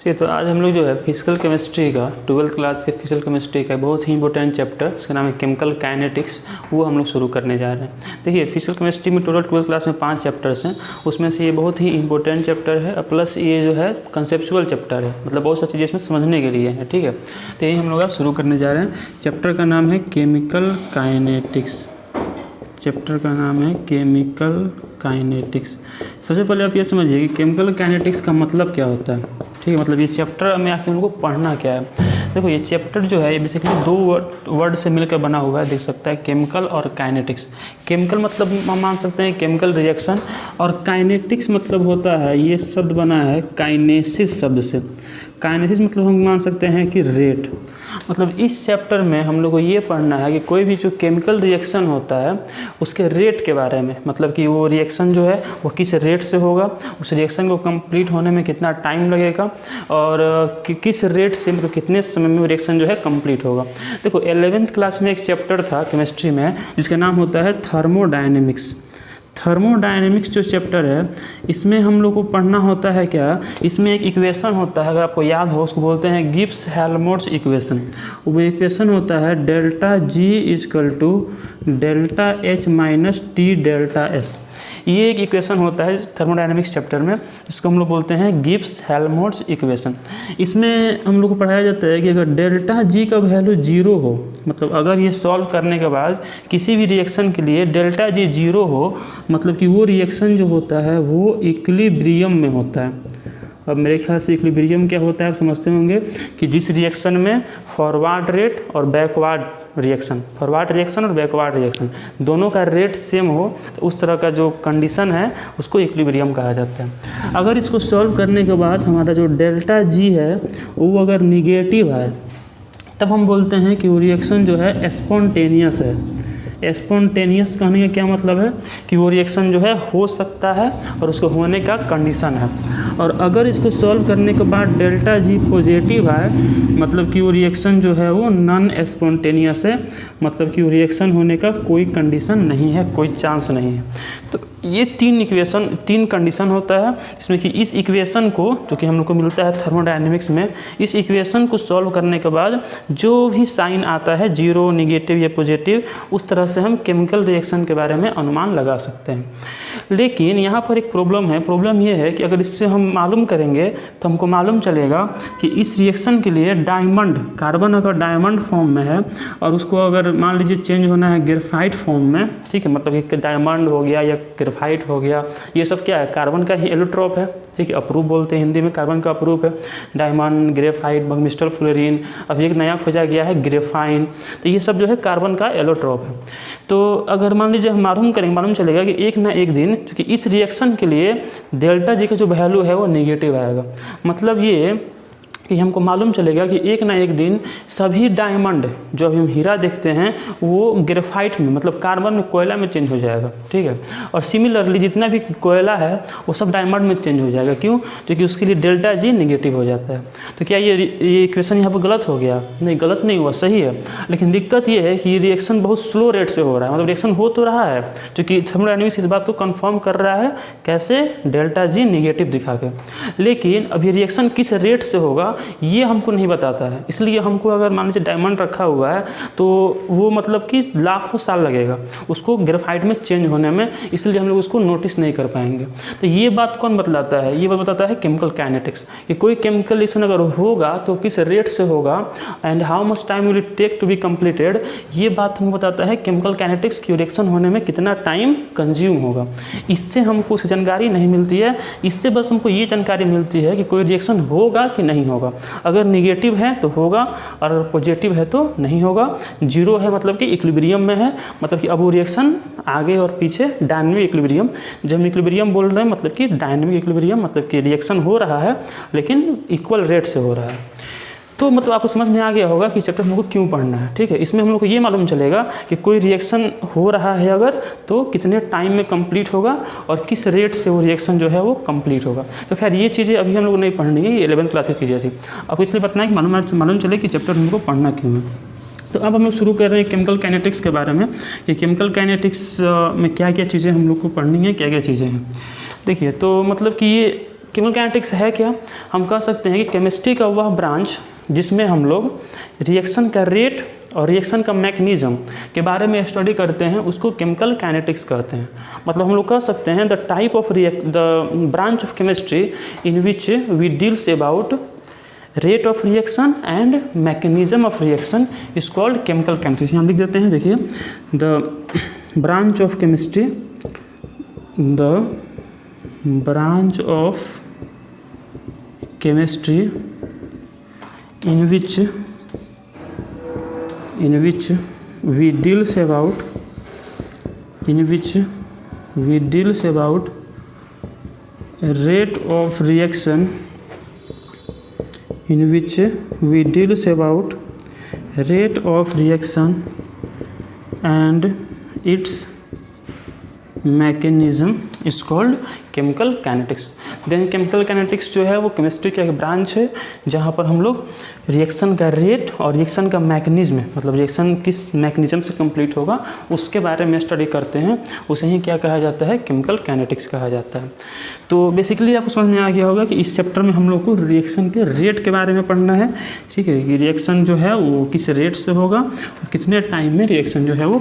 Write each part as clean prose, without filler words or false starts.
ठीक है, तो आज हम लोग जो है फिजिकल केमिस्ट्री का 12th क्लास के फिजिकल केमिस्ट्री का बहुत ही इंपॉर्टेंट चैप्टर जिसका नाम है केमिकल काइनेटिक्स, वो हम लोग शुरू करने जा रहे हैं। देखिए फिजिकल केमिस्ट्री में टोटल 12th क्लास में 5 चैप्टर्स हैं, उसमें से ये बहुत ही इंपॉर्टेंट चैप्टर है, प्लस ये जो है कंसेप्चुअल चैप्टर है, मतलब बहुत सारी चीज़ें इसमें समझने के लिए है। ठीक है, तो यही हम लोग आज शुरू करने जा रहे हैं। चैप्टर का नाम है केमिकल काइनेटिक्स। चैप्टर का नाम है केमिकल काइनेटिक्स। सबसे पहले आप ये समझिए कि केमिकल काइनेटिक्स का मतलब क्या होता है। ठीक है, मतलब ये चैप्टर में आखिर उनको पढ़ना क्या है। देखो ये चैप्टर जो है ये बेसिकली 2 वर्ड से मिलकर बना हुआ है, देख सकता है, केमिकल और काइनेटिक्स। केमिकल मतलब हम मान सकते हैं केमिकल रिएक्शन, और काइनेटिक्स मतलब होता है, ये शब्द बना है काइनेसिस शब्द से। काइनेसिस मतलब हम मान सकते हैं कि रेट। मतलब इस चैप्टर में हम लोग को ये पढ़ना है कि कोई भी जो केमिकल रिएक्शन होता है उसके रेट के बारे में, मतलब कि वो रिएक्शन जो है वो किस रेट से होगा, उस रिएक्शन को कंप्लीट होने में कितना टाइम लगेगा, और किस रेट से मतलब कितने समय में वो रिएक्शन जो है कंप्लीट होगा। देखो 11th क्लास में एक चैप्टर था केमिस्ट्री में जिसका नाम होता है थर्मोडायनेमिक्स। थर्मोडायनेमिक्स जो चैप्टर है इसमें हम लोग को पढ़ना होता है क्या, इसमें एक इक्वेशन होता है, अगर आपको याद हो उसको बोलते हैं गिब्स हेल्महोल्ट्ज़ इक्वेशन। वो इक्वेशन होता है delta G equal to delta H minus T delta S. ये एक इक्वेशन होता है थर्मोडायनेमिक्स चैप्टर में, जिसको हम लोग बोलते हैं गिब्स हेल्महोल्ट्ज़ इक्वेशन। इसमें हम लोग को पढ़ाया जाता है कि अगर डेल्टा जी का वैल्यू 0 हो, मतलब अगर ये सॉल्व करने के बाद किसी भी रिएक्शन के लिए डेल्टा जी 0 हो, मतलब कि वो रिएक्शन जो होता है वो इक्विलिब्रियम में होता है। अब मेरे ख्याल से इक्विलिब्रियम क्या होता है आप समझते होंगे कि जिस रिएक्शन में फॉरवर्ड रेट और बैकवर्ड रिएक्शन, फॉरवर्ड रिएक्शन और बैकवर्ड रिएक्शन दोनों का रेट सेम हो, तो उस तरह का जो कंडीशन है उसको इक्विलिब्रियम कहा जाता है। अगर इसको सॉल्व करने के बाद हमारा जो डेल्टा जी है वो अगर निगेटिव है, तब हम बोलते हैं कि वो रिएक्शन जो है स्पॉन्टेनियस है। स्पॉन्टेनियस कहने का क्या मतलब है कि वो रिएक्शन जो है हो सकता है और उसको होने का कंडीशन है। और अगर इसको सॉल्व करने के बाद डेल्टा जी पॉजिटिव है, मतलब कि वो रिएक्शन जो है वो नॉन स्पॉन्टेनियस है, मतलब कि वो रिएक्शन होने का कोई कंडीशन नहीं है, कोई चांस नहीं है। तो ये 3 कंडीशन होता है, इसमें कि इस इक्वेशन को जो कि हम लोग को मिलता है थर्मोडायनेमिक्स में, इस इक्वेशन को सॉल्व करने के बाद जो भी साइन आता है 0, निगेटिव या पॉजिटिव, उस तरह से हम केमिकल रिएक्शन के बारे में अनुमान लगा सकते हैं। लेकिन यहाँ पर एक प्रॉब्लम है। प्रॉब्लम ये है कि अगर इससे हम मालूम करेंगे तो हमको मालूम चलेगा कि इस रिएक्शन के लिए डायमंड, कार्बन अगर डायमंड फॉर्म में है और उसको अगर मान लीजिए चेंज होना है ग्रेफाइट फॉर्म में, ठीक है, मतलब कि डायमंड हो गया या ग्रेफाइट हो गया, ये सब क्या है, कार्बन का ही एलोट्रॉप है। ठीक है, अप्रूप बोलते हैं हिंदी में, कार्बन का अप्रूप है। डायमंड, ग्रेफाइट, बंगमिस्टर, फ्लोरीन, अभी एक नया खोजा गया है ग्रेफाइन, तो ये सब जो है कार्बन का एलोट्रॉप है। तो अगर मान लीजिए हम मालूम करेंगे, मालूम चलेगा कि एक ना एक दिन क्योंकि इस रिएक्शन के लिए डेल्टा जी का जो वैल्यू है वो नेगेटिव आएगा। मतलब ये कि हमको मालूम चलेगा कि एक ना एक दिन सभी डायमंड जो अभी हम हीरा देखते हैं वो ग्रेफाइट में, मतलब कार्बन में, कोयला में चेंज हो जाएगा। ठीक है, और सिमिलरली जितना भी कोयला है वो सब डायमंड में चेंज हो जाएगा। क्यों? क्योंकि उसके लिए डेल्टा जी नेगेटिव हो जाता है। तो क्या ये इक्वेशन यहाँ पर गलत हो गया? नहीं, गलत नहीं हुआ, सही है। लेकिन दिक्कत ये है कि ये रिएक्शन बहुत स्लो रेट से हो रहा है, मतलब रिएक्शन हो तो रहा है, क्योंकि थर्मोडायनेमिक्स इस बात को कन्फर्म कर रहा है, कैसे, डेल्टा जी नेगेटिव दिखा के। लेकिन अब ये रिएक्शन किस रेट से होगा ये हमको नहीं बताता है। इसलिए हमको अगर मान लीजिए डायमंड रखा हुआ है तो वो मतलब कि लाखों साल लगेगा उसको ग्रेफाइट में चेंज होने में, इसलिए हम लोग उसको नोटिस नहीं कर पाएंगे। तो ये बात कौन बतलाता है? ये बात बताता है केमिकल काइनेटिक्स, कि कोई केमिकल रिएक्शन अगर होगा तो किस रेट से होगा and how much time will it take to be completed, ये बात हमको बताता है केमिकल काइनेटिक्स की रिएक्शन होने में कितना टाइम कंज्यूम होगा। इससे हमको उसकी जानकारी नहीं मिलती है, इससे बस हमको ये जानकारी मिलती है कि कोई रिएक्शन होगा कि नहीं होगा। अगर निगेटिव है तो होगा और अगर पॉजिटिव है तो नहीं होगा। 0 है मतलब कि इक्विलिब्रियम में है, मतलब कि अब वो रिएक्शन आगे और पीछे डायनामिक इक्विलिब्रियम, जब हम इक्विलिब्रियम बोल रहे हैं मतलब कि डायनामिक इक्विलिब्रियम, मतलब कि रिएक्शन हो रहा है लेकिन इक्वल रेट से हो रहा है। तो मतलब आपको समझ में आ गया होगा कि चैप्टर हम लोग को क्यों पढ़ना है। ठीक है, इसमें हम लोग को ये मालूम चलेगा कि कोई रिएक्शन हो रहा है अगर तो कितने टाइम में कंप्लीट होगा और किस रेट से वो रिएक्शन जो है वो कंप्लीट होगा। तो खैर ये चीज़ें अभी हम लोग नहीं पढ़नी है, ये 11th क्लास की चीज़ें थी। आपको इसलिए बताना है कि मालूम चले कि चैप्टर हमको पढ़ना क्यों है। तो अब हम लोग शुरू कर रहे हैं केमिकल काइनेटिक्स के बारे में, कि केमिकल काइनेटिक्स में क्या क्या चीज़ें हम लोग को पढ़नी है, क्या क्या चीज़ें हैं। देखिए, तो मतलब कि ये केमिकल काइनेटिक्स है क्या? हम कह सकते हैं कि केमिस्ट्री का वह ब्रांच जिसमें हम लोग रिएक्शन का रेट और रिएक्शन का मैकेनिज्म के बारे में स्टडी करते हैं, उसको केमिकल काइनेटिक्स कहते हैं। मतलब हम लोग कह सकते हैं the type of the branch of chemistry in which we deals about rate of reaction and mechanism of reaction is called chemical kinetics. हम लिख देते हैं, देखिए, the branch of chemistry, the branch of chemistry in which we deals about rate of reaction, in which we deals about rate of reaction and its mechanism is called chemical kinetics. Then chemical kinetics जो है वो chemistry का एक branch है जहाँ पर हम लोग रिएक्शन का रेट और रिएक्शन का मैकेनिज्म, मतलब रिएक्शन किस मैकेनिज्म से कंप्लीट होगा उसके बारे में स्टडी करते हैं। उसे ही क्या कहा जाता है? केमिकल काइनेटिक्स कहा जाता है। तो बेसिकली आपको समझ में आ गया होगा कि इस चैप्टर में हम लोग को रिएक्शन के रेट के बारे में पढ़ना है। ठीक है, कि रिएक्शन जो है वो किस रेट से होगा और कितने टाइम में रिएक्शन जो है वो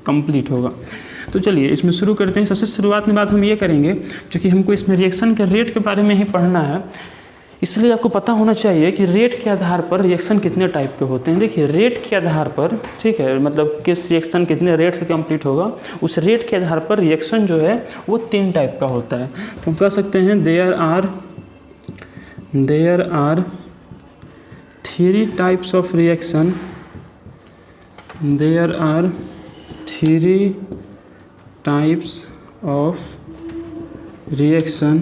कंप्लीट होगा। तो चलिए इसमें शुरू करते हैं। सबसे शुरुआत में बात हम ये करेंगे, क्योंकि हमको इसमें रिएक्शन के रेट के बारे में ही पढ़ना है, इसलिए आपको पता होना चाहिए कि रेट के आधार पर रिएक्शन कितने टाइप के होते हैं। देखिए, रेट के आधार पर, ठीक है, मतलब किस रिएक्शन कितने रेट से कंप्लीट होगा, उस रेट के आधार पर रिएक्शन जो है वो 3 टाइप का होता है। तो हम कह सकते हैं there are 3 types of reaction, there are 3 types of reaction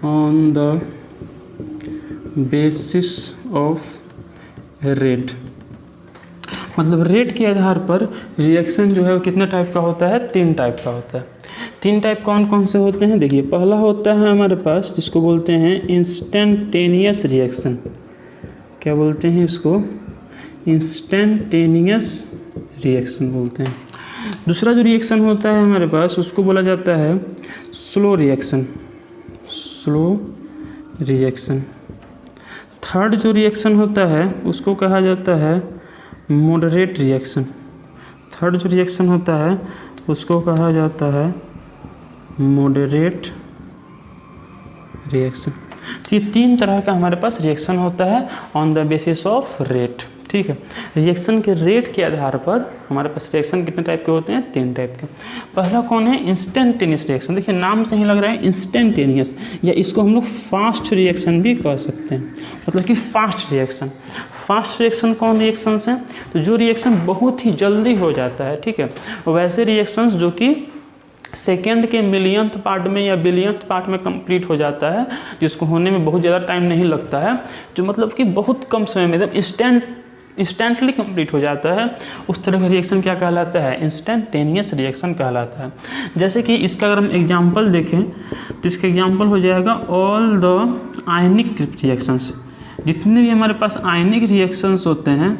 on the basis of rate। मतलब रेट के आधार पर रिएक्शन जो है वो कितने टाइप का होता है? 3 टाइप का होता है। 3 टाइप कौन कौन से होते हैं? देखिए, पहला होता है हमारे पास जिसको बोलते हैं इंस्टेंटेनियस रिएक्शन। क्या बोलते हैं इसको? इंस्टेंटेनियस रिएक्शन बोलते हैं। दूसरा जो रिएक्शन होता है हमारे पास उसको बोला जाता है slow reaction, slow reaction. Third जो रिएक्शन होता है उसको कहा जाता है मॉडरेट रिएक्शन। थर्ड जो रिएक्शन होता है उसको कहा जाता है मॉडरेट रिएक्शन। तो ये 3 तरह का हमारे पास रिएक्शन होता है on the basis of rate. ठीक है, रिएक्शन के रेट के आधार पर हमारे पास रिएक्शन कितने टाइप के होते हैं? 3 टाइप के। पहला कौन है? Instantaneous reaction. देखिए, नाम से ही लग रहा है इंस्टेंटेनियस, या इसको हम लोग फास्ट रिएक्शन भी कह सकते हैं, मतलब कि फास्ट रिएक्शन। फास्ट रिएक्शन कौन रिएक्शंस हैं? तो जो रिएक्शन बहुत ही जल्दी हो जाता है, ठीक है, वैसे रिएक्शंस जो कि सेकेंड के मिलियंथ पार्ट में या बिलियंथ पार्ट में कंप्लीट हो जाता है, जिसको होने में बहुत ज़्यादा टाइम नहीं लगता है, जो मतलब कि बहुत कम समय में एकदम इंस्टेंटली कंप्लीट हो जाता है, उस तरह का रिएक्शन क्या कहलाता है? इंस्टेंटेनियस रिएक्शन कहलाता है। जैसे कि इसका अगर हम एग्जांपल देखें तो इसका एग्जांपल हो जाएगा ऑल द आयनिक रिएक्शंस। जितने भी हमारे पास आयनिक रिएक्शंस होते हैं,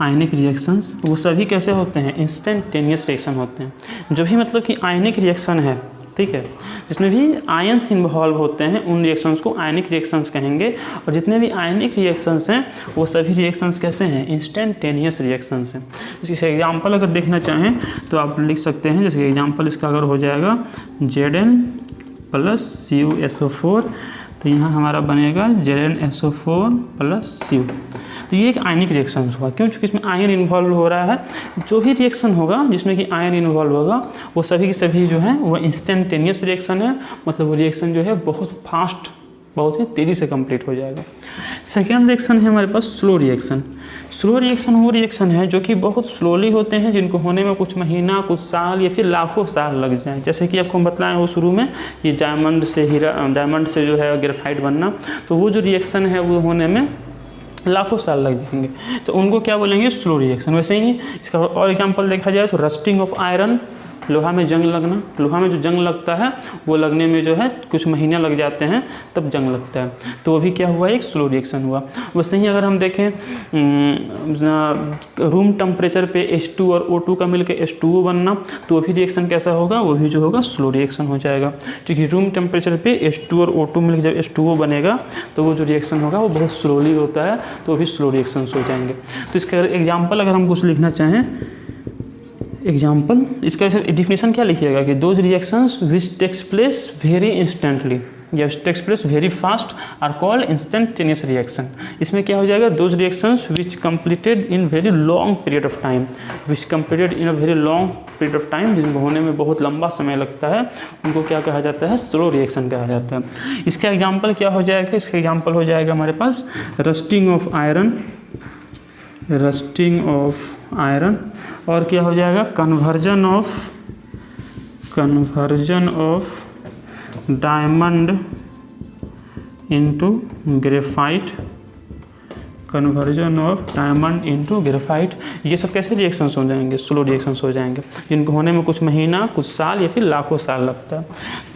आयनिक रिएक्शंस, वो सभी कैसे होते हैं? इंस्टेंटेनियस रिएक्शन होते हैं। जो भी मतलब कि आयनिक रिएक्शन है, ठीक है, जिसमें भी आयंस इन्वॉल्व होते हैं उन रिएक्शंस को आयनिक रिएक्शंस कहेंगे। और जितने भी आयनिक रिएक्शंस हैं वो सभी रिएक्शंस कैसे हैं? इंस्टेंटेनियस रिएक्शंस हैं। इसके एग्जांपल अगर देखना चाहें तो आप लिख सकते हैं, जैसे एग्जांपल इसका अगर हो जाएगा Zn + CuSO4, तो यहाँ हमारा बनेगा ZnSO4 + Cu। तो ये एक आयनिक रिएक्शन हुआ। क्यों? चूँकि इसमें आयन इन्वॉल्व हो रहा है। जो भी रिएक्शन होगा जिसमें कि आयन इन्वॉल्व होगा वो सभी के सभी जो है वो इंस्टेंटेनियस रिएक्शन है, मतलब वो रिएक्शन जो है बहुत फास्ट, बहुत ही तेज़ी से कंप्लीट हो जाएगा। सेकेंड रिएक्शन है हमारे पास स्लो रिएक्शन। स्लो रिएक्शन वो रिएक्शन है जो कि बहुत स्लोली होते हैं, जिनको होने में कुछ महीना, कुछ साल या फिर लाखों साल लग जाएं। जैसे कि आपको हम बताएं वो शुरू में, ये डायमंड से जो है ग्रेफाइट बनना, तो वो जो रिएक्शन है वो होने में लाखों साल लग जाएंगे, तो उनको क्या बोलेंगे? Slow reaction. वैसे ही इसका और एग्जांपल देखा जाए तो रस्टिंग ऑफ आयरन, लोहा में जंग लगना, लोहा में जो जंग लगता है वो लगने में जो है कुछ महीने लग जाते हैं, तब जंग लगता है, तो वो भी क्या हुआ, एक स्लो रिएक्शन हुआ। वैसे ही अगर हम देखें रूम टेम्परेचर पे H2 और O2 का मिलकर H2O बनना, तो वो भी रिएक्शन कैसा होगा, वो भी जो होगा स्लो रिएक्शन हो जाएगा, क्योंकि रूम टेम्परेचर पे H2 और O2 मिलकर जब H2O बनेगा तो वो जो रिएक्शन होगा वो बहुत स्लोली होता है, तो वो भी स्लो रिएक्शंस हो जाएंगे। तो इसका एग्जाम्पल अगर हम कुछ लिखना चाहें, एग्जाम्पल इसका डिफिनेशन क्या लिखिएगा कि those reactions which takes place very instantly या takes place very fast are called instantaneous reaction. इसमें क्या हो जाएगा, those reactions which completed in very long period of time, which completed in a very long period of time, जिनको होने में बहुत लंबा समय लगता है, उनको क्या कहा जाता है, स्लो रिएक्शन कहा जाता है। इसका एग्जाम्पल क्या हो जाएगा, इसका एग्जाम्पल हो जाएगा हमारे पास rusting of iron, rusting of iron, और क्या हो जाएगा, conversion of diamond into graphite, conversion of diamond into graphite. ये सब कैसे रिएक्शंस हो जाएंगे, स्लो रिएक्शंस हो जाएंगे, जिनको होने में कुछ महीना, कुछ साल या फिर लाखों साल लगता है।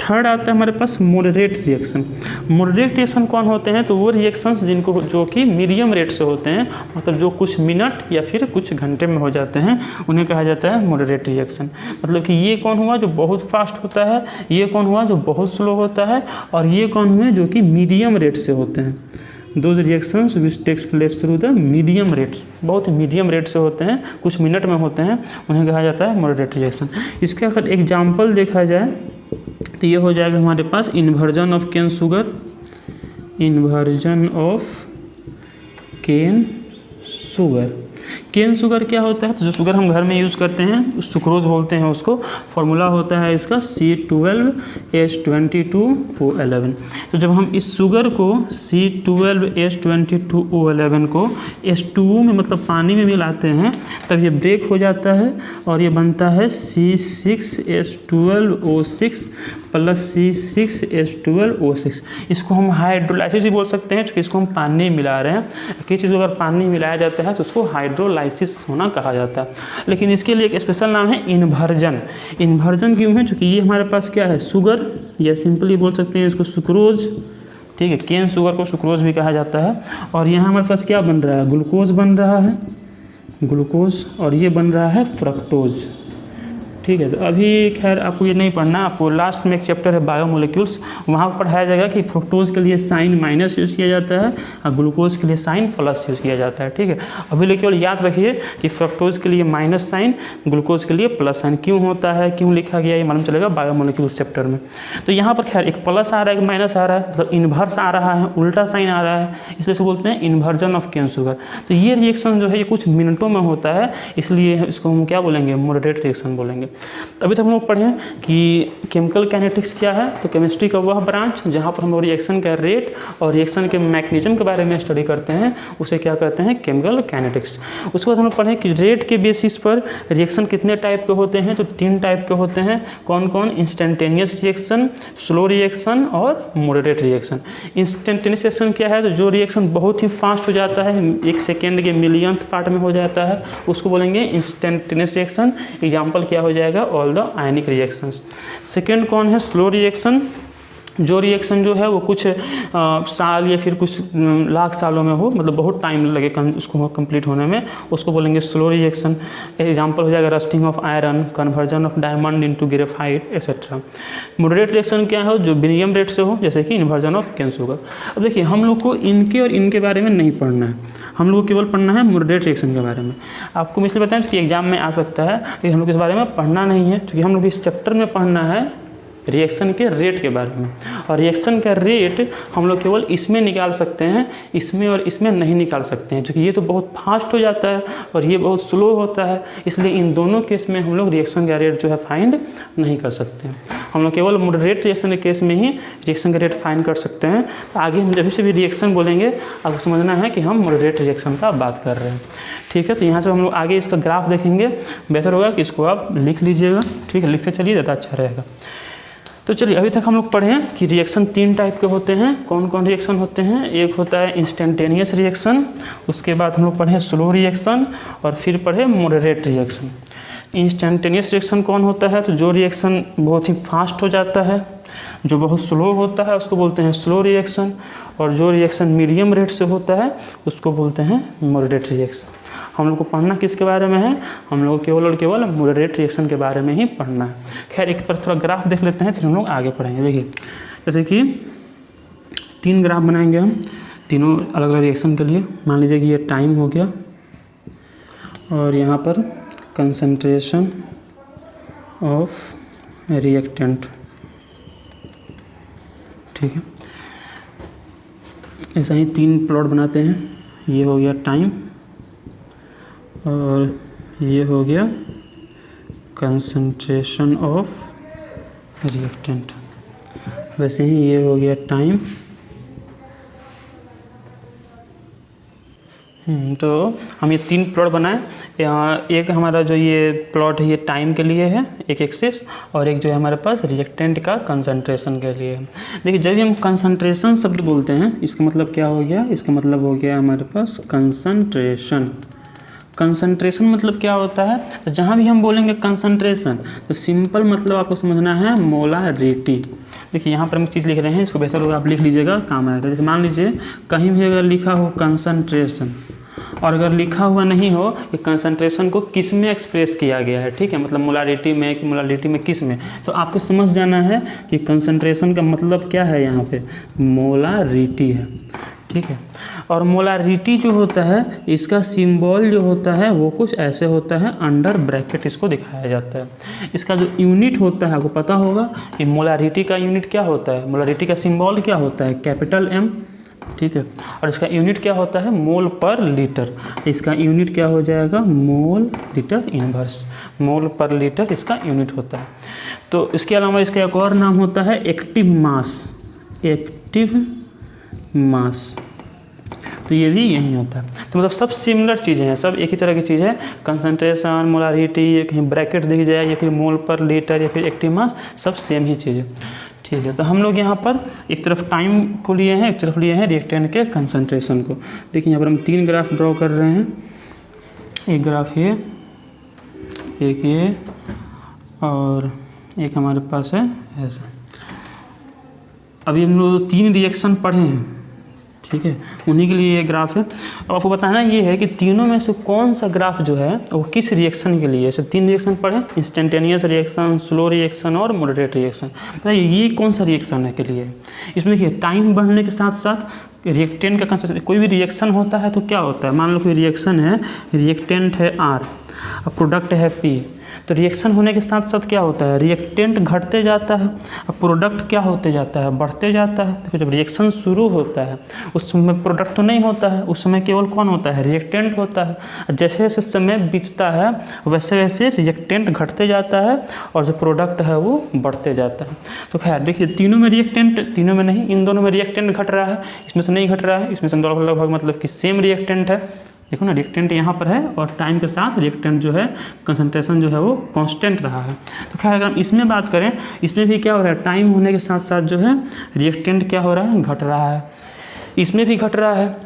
थर्ड आता है हमारे पास मॉडरेट रिएक्शन। मॉडरेट रिएक्शन कौन होते हैं, तो वो रिएक्शंस जिनको जो कि मीडियम रेट से होते हैं, मतलब जो कुछ मिनट या फिर कुछ घंटे में हो जाते हैं, उन्हें कहा जाता है मॉडरेट रिएक्शन। मतलब कि ये कौन हुआ, जो बहुत फास्ट होता है, ये कौन हुआ, जो बहुत स्लो होता है, और ये कौन हुए, जो कि मीडियम रेट से होते हैं। Those reactions which takes place through the medium rate, बहुत मीडियम रेट से होते हैं, कुछ मिनट में होते हैं, उन्हें कहा जाता है मॉडरेट रिएक्शन। इसका अगर एग्जाम्पल देखा जाए तो ये हो जाएगा हमारे पास inversion of cane sugar, inversion of cane sugar. Cane sugar क्या होता है, तो जो शुगर हम घर में यूज़ करते हैं सुक्रोज बोलते हैं उसको, फार्मूला होता है इसका C12H22O11। तो जब हम इस शुगर को C12H22O11 को H2O में मतलब पानी में मिलाते हैं, तब ये ब्रेक हो जाता है और ये बनता है C6H12O6 प्लस C6H12O6। इसको हम हाइड्रोलाइसिस भी बोल सकते हैं, क्योंकि इसको हम पानी मिला रहे हैं। किसी चीज़ को अगर पानी मिलाया जाता है तो उसको हाइड्रोलाइसिस होना कहा जाता है। लेकिन इसके लिए एक स्पेशल नाम है इन्वर्जन। इन्वर्जन क्यों है, क्योंकि ये हमारे पास क्या है, शुगर, या सिंपली बोल सकते हैं इसको सुक्रोज, ठीक है, केन शुगर को सुक्रोज भी कहा जाता है। और यहाँ हमारे पास क्या बन रहा है, ग्लूकोज बन रहा है, ग्लूकोज, और ये बन रहा है फ्रक्टोज, ठीक है। तो अभी खैर आपको ये नहीं पढ़ना, आपको लास्ट में एक चैप्टर है बायोमोलिक्यूल्स, वहाँ पढ़ाया जाएगा कि फ्रुक्टोज के लिए साइन माइनस यूज़ किया जाता है और ग्लूकोज के लिए साइन प्लस यूज़ किया जाता है, ठीक है। अभी लेकिन केवल याद रखिए कि फ्रुक्टोज के लिए माइनस साइन, ग्लूकोज के लिए प्लस साइन क्यों होता है, क्यों लिखा गया, ये मालूम चलेगा बायोमोलिक्यूल्स चैप्टर में। तो यहाँ पर खैर एक प्लस आ रहा है, एक माइनस आ रहा है, मतलब इन्वर्स आ रहा है, उल्टा साइन आ रहा है, इसलिए से बोलते हैं इन्वर्जन ऑफ केन शुगर। तो ये रिएक्शन जो है ये कुछ मिनटों में होता है, इसलिए इसको हम क्या बोलेंगे, मॉडरेट रिएक्शन बोलेंगे। अभी तक हम लोग पढ़े कि केमिकल काइनेटिक्स क्या है, तो केमिस्ट्री का वह ब्रांच जहाँ पर हम लोग रिएक्शन का रेट और रिएक्शन के मैकेनिज्म के बारे में स्टडी करते हैं, उसे क्या कहते हैं, केमिकल काइनेटिक्स। उसके बाद हम लोग पढ़े कि रेट के बेसिस पर रिएक्शन कितने टाइप के होते हैं, तो 3 टाइप के होते हैं। कौन कौन, इंस्टेंटेनियस रिएक्शन, स्लो रिएक्शन और मॉडरेट रिएक्शन। इंस्टेंटेनियस रिएक्शन क्या है, तो जो रिएक्शन बहुत ही फास्ट हो जाता है, 1 सेकेंड के मिलियंथ पार्ट में हो जाता है, उसको बोलेंगे इंस्टेंटेनियस रिएक्शन। एग्जाम्पल क्या हो जाएगा, all the ionic reactions. Second कौन है, स्लो रिएक्शन। जो रिएक्शन जो है वो कुछ साल या फिर कुछ लाख सालों में हो, मतलब बहुत टाइम लगे उसको कंप्लीट होने में, उसको बोलेंगे स्लो रिएक्शन। एग्जांपल हो जाएगा rusting of iron, conversion of diamond into graphite etcetera. Moderate reaction क्या है, जो मीडियम रेट से हो, जैसे कि इन्वर्जन ऑफ केन शुगर। अब देखिए हम लोग को इनके और इनके बारे में नहीं पढ़ना है, हम लोग को केवल पढ़ना है मॉडरेट रिएक्शन के बारे में। आपको मैं इसलिए बताएं कि एग्जाम में आ सकता है, लेकिन हम लोग इस बारे में पढ़ना नहीं है, क्योंकि हम लोग इस चैप्टर में पढ़ना है रिएक्शन के रेट के बारे में। और रिएक्शन का रेट हम लोग केवल इसमें निकाल सकते हैं, इसमें और इसमें नहीं निकाल सकते हैं, क्योंकि ये तो बहुत फास्ट हो जाता है और ये बहुत स्लो होता है, इसलिए इन दोनों केस में हम लोग रिएक्शन का रेट जो है फाइंड नहीं कर सकते हैं। हम लोग केवल मॉडरेट रिएक्शन के केस में ही रिएक्शन का रेट फाइंड कर सकते हैं। तो आगे हम जब से भी रिएक्शन बोलेंगे आपको समझना है कि हम मॉडरेट रिएक्शन का बात कर रहे हैं, ठीक है। तो यहाँ से हम लोग आगे इसका ग्राफ देखेंगे, बेहतर होगा कि इसको आप लिख लीजिएगा, ठीक है, लिखते चलिए ज़्यादा अच्छा रहेगा। तो चलिए अभी तक हम लोग पढ़े हैं कि रिएक्शन 3 टाइप के होते हैं। कौन कौन रिएक्शन होते हैं, एक होता है इंस्टेंटेनियस रिएक्शन, उसके बाद हम लोग पढ़े स्लो रिएक्शन और फिर पढ़े मॉडरेट रिएक्शन। इंस्टेंटेनियस रिएक्शन कौन होता है? तो जो रिएक्शन बहुत ही फास्ट हो जाता है, जो बहुत स्लो होता है उसको बोलते हैं स्लो रिएक्शन, और जो रिएक्शन मीडियम रेट से होता है उसको बोलते हैं मॉडरेट रिएक्शन। हम लोग को पढ़ना किसके बारे में है? हम लोग को केवल और केवल मॉडरेट रिएक्शन के बारे में ही पढ़ना है। खैर एक पर थोड़ा ग्राफ देख लेते हैं, फिर हम लोग आगे पढ़ेंगे। देखिए जैसे कि 3 ग्राफ बनाएंगे हम तीनों अलग अलग रिएक्शन के लिए। मान लीजिए कि ये टाइम हो गया और यहाँ पर कंसंट्रेशन ऑफ रिएक्टेंट, ठीक है। ऐसा ही 3 प्लॉट बनाते हैं। ये हो गया टाइम और ये हो गया कंसंट्रेशन ऑफ रिएक्टेंट। वैसे ही ये हो गया टाइम। तो हम ये 3 प्लॉट बनाए। यहाँ एक हमारा जो ये प्लॉट है ये टाइम के लिए है, एक एक्सिस, और एक जो है हमारे पास रिएक्टेंट का कंसंट्रेशन के लिए है। देखिए जब भी हम कंसंट्रेशन शब्द बोलते हैं इसका मतलब क्या हो गया? इसका मतलब हो गया हमारे पास कंसंट्रेशन। कंसंट्रेशन मतलब क्या होता है? तो जहाँ भी हम बोलेंगे कंसंट्रेशन तो सिंपल मतलब आपको समझना है मोलारिटी। देखिए यहाँ पर हम चीज़ लिख रहे हैं, इसको बेहतर होगा आप लिख लीजिएगा, काम आएगा। जैसे मान लीजिए कहीं भी अगर लिखा हो कंसंट्रेशन और अगर लिखा हुआ नहीं हो कि कंसंट्रेशन को किस में एक्सप्रेस किया गया है, ठीक है, मतलब मोलारिटी में कि मोलारिटी में किस में, तो आपको समझ जाना है कि कंसंट्रेशन का मतलब क्या है, यहाँ पे मोलारिटी है, ठीक है। और मोलारिटी जो होता है इसका सिंबल जो होता है वो कुछ ऐसे होता है, अंडर ब्रैकेट इसको दिखाया जाता है। इसका जो यूनिट होता है आपको पता होगा कि मोलारिटी का यूनिट क्या होता है, मोलारिटी का सिंबल क्या होता है, कैपिटल M, ठीक है। और इसका यूनिट क्या होता है, मोल पर लीटर। इसका यूनिट क्या हो जाएगा, मोल लीटर इनवर्स, मोल पर लीटर इसका यूनिट होता है। तो इसके अलावा इसका एक और नाम होता है एक्टिव मास, एक्टिव मास, तो ये भी यही होता है। तो मतलब सब सिमिलर चीज़ें हैं, सब एक ही तरह की चीज़ है। कंसंट्रेशन, मोलारिटी, ये कहीं ब्रैकेट दिख जाए या फिर मोल पर लीटर या फिर एक्टिव मास, सब सेम ही चीज़ है, ठीक है। तो हम लोग यहाँ पर एक तरफ टाइम को लिए हैं, एक तरफ लिए हैं रिएक्टेंट के कंसंट्रेशन को। देखिए यहाँ पर हम 3 ग्राफ ड्रॉ कर रहे हैं, एक ग्राफ ये, एक ये, और एक हमारे पास है ऐसा। अभी हम लोग 3 रिएक्शन पढ़े हैं, ठीक है, उन्हीं के लिए ये ग्राफ है। अब आपको बताना ये है कि तीनों में से कौन सा ग्राफ जो है वो किस रिएक्शन के लिए। ऐसे 3 रिएक्शन पढ़े, इंस्टेंटेनियस रिएक्शन, स्लो रिएक्शन और मॉडरेट रिएक्शन। बताइए ये कौन सा रिएक्शन है के लिए। इसमें देखिए टाइम बढ़ने के साथ साथ रिएक्टेंट का कंसंट्रेशन, कोई भी रिएक्शन होता है तो क्या होता है, मान लो कोई रिएक्शन है, रिएक्टेंट है R, अब प्रोडक्ट है P, तो रिएक्शन होने के साथ साथ क्या होता है, रिएक्टेंट घटते जाता है, अब प्रोडक्ट क्या होते जाता है, बढ़ते जाता है। देखो जब रिएक्शन शुरू होता है उस समय प्रोडक्ट तो नहीं होता है, उस समय केवल कौन होता है, रिएक्टेंट होता है। जैसे जैसे समय बीतता है वैसे वैसे रिएक्टेंट घटते जाता है और जो प्रोडक्ट है वो बढ़ते जाता है। तो खैर देखिए तीनों में रिएक्टेंट, तीनों में नहीं, इन दोनों में रिएक्टेंट घट रहा है, इसमें से नहीं घट रहा है, इसमें से लगभग मतलब कि सेम रिएक्टेंट है। देखो ना रिएक्टेंट यहाँ पर है और टाइम के साथ रिएक्टेंट जो है कंसंट्रेशन जो है वो कांस्टेंट रहा है। तो खैर अगर हम इसमें बात करें, इसमें भी क्या हो रहा है, टाइम होने के साथ साथ जो है रिएक्टेंट क्या हो रहा है, घट रहा है, इसमें भी घट रहा है,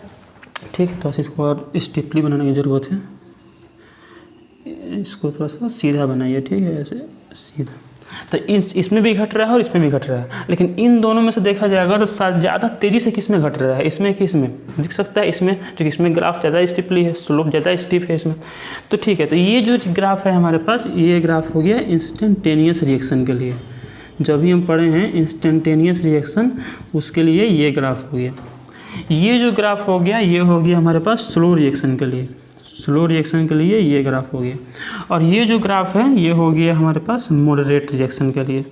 ठीक है। तो इसको और स्टेपली बनाने की ज़रूरत है, इसको थोड़ा सा सीधा बनाइए, ठीक है, ऐसे सीधा। तो इसमें भी घट रहा है और इसमें भी घट रहा है, लेकिन इन दोनों में से देखा जाएगा तो ज़्यादा तेज़ी से किस में घट रहा है, इसमें कि इसमें, दिख सकता है इसमें, जो इसमें ग्राफ ज़्यादा स्टिपली है, स्लोप ज़्यादा स्टीप है इसमें। तो ठीक है, तो ये जो ग्राफ है हमारे पास, ये ग्राफ हो गया इंस्टेंटेनियस रिएक्शन के लिए। जब भी हम पढ़े हैं इंस्टेंटेनियस रिएक्शन उसके लिए ये ग्राफ हो गया। ये जो ग्राफ हो गया ये हो गया हमारे पास स्लो रिएक्शन के लिए, स्लो रिएक्शन के लिए ये ग्राफ हो गया। और ये जो ग्राफ है ये हो गया हमारे पास मॉडरेट रिएक्शन के लिए।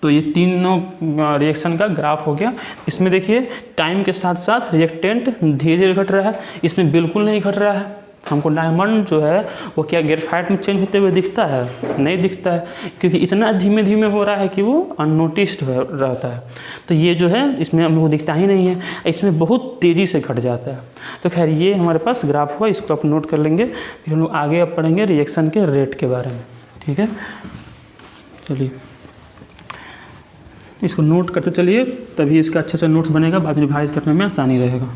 तो ये तीनों रिएक्शन का ग्राफ हो गया। इसमें देखिए टाइम के साथ साथ रिएक्टेंट धीरे धीरे घट रहा है, इसमें बिल्कुल नहीं घट रहा है। हमको डायमंड जो है वो क्या ग्रेफाइट में चेंज होते हुए दिखता है, नहीं दिखता है, क्योंकि इतना धीमे धीमे हो रहा है कि वो अननोटिस्ड रहता है। तो ये जो है इसमें हम लोग दिखता ही नहीं है, इसमें बहुत तेज़ी से घट जाता है। तो खैर ये हमारे पास ग्राफ हुआ, इसको आप नोट कर लेंगे, फिर हम लोग आगे अब पढ़ेंगे रिएक्शन के रेट के बारे में, ठीक है। चलिए इसको नोट करते चलिए, तभी इसका अच्छे से नोट्स बनेगा, बाद में रिवाइज करने में आसानी रहेगा।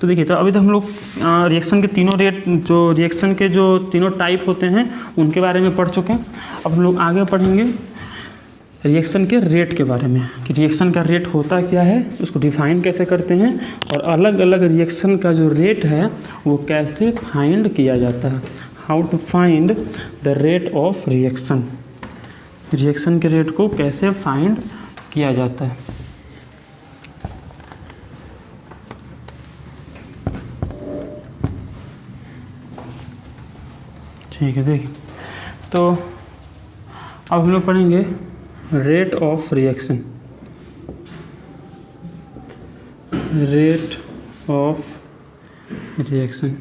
तो देखिए, तो अभी तो हम लोग रिएक्शन के तीनों रेट, जो रिएक्शन के जो तीनों टाइप होते हैं उनके बारे में पढ़ चुके हैं। अब हम लोग आगे पढ़ेंगे रिएक्शन के रेट के बारे में, कि रिएक्शन का रेट होता क्या है, उसको डिफाइन कैसे करते हैं, और अलग अलग रिएक्शन का जो रेट है वो कैसे फाइंड किया जाता है। How to find the rate of reaction, reaction के रेट को कैसे फाइंड किया जाता है। ठीक है, देखिए, तो अब हम लोग पढ़ेंगे rate of reaction. Rate of reaction,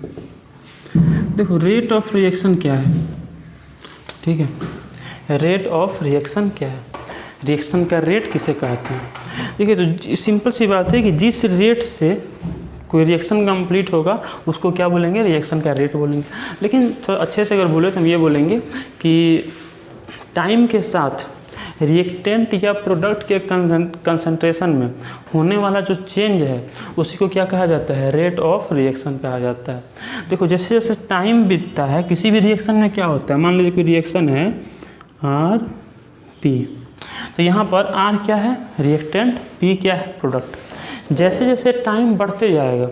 देखो रेट ऑफ रिएक्शन क्या है, ठीक है। रेट ऑफ रिएक्शन क्या है, रिएक्शन का रेट किसे कहते हैं। देखिए, तो सिंपल सी बात है कि जिस रेट से कोई रिएक्शन कंप्लीट होगा उसको क्या बोलेंगे, रिएक्शन का रेट बोलेंगे। लेकिन थोड़ा अच्छे से अगर बोले तो हम ये बोलेंगे कि टाइम के साथ रिएक्टेंट या प्रोडक्ट के कंसंट्रेशन में होने वाला जो चेंज है उसी को क्या कहा जाता है, रेट ऑफ रिएक्शन कहा जाता है। देखो, जैसे जैसे टाइम बीतता है किसी भी रिएक्शन में क्या होता है, मान लीजिए कोई रिएक्शन है आर पी, तो यहाँ पर आर क्या है, रिएक्टेंट, पी क्या है, प्रोडक्ट। जैसे जैसे टाइम बढ़ते जाएगा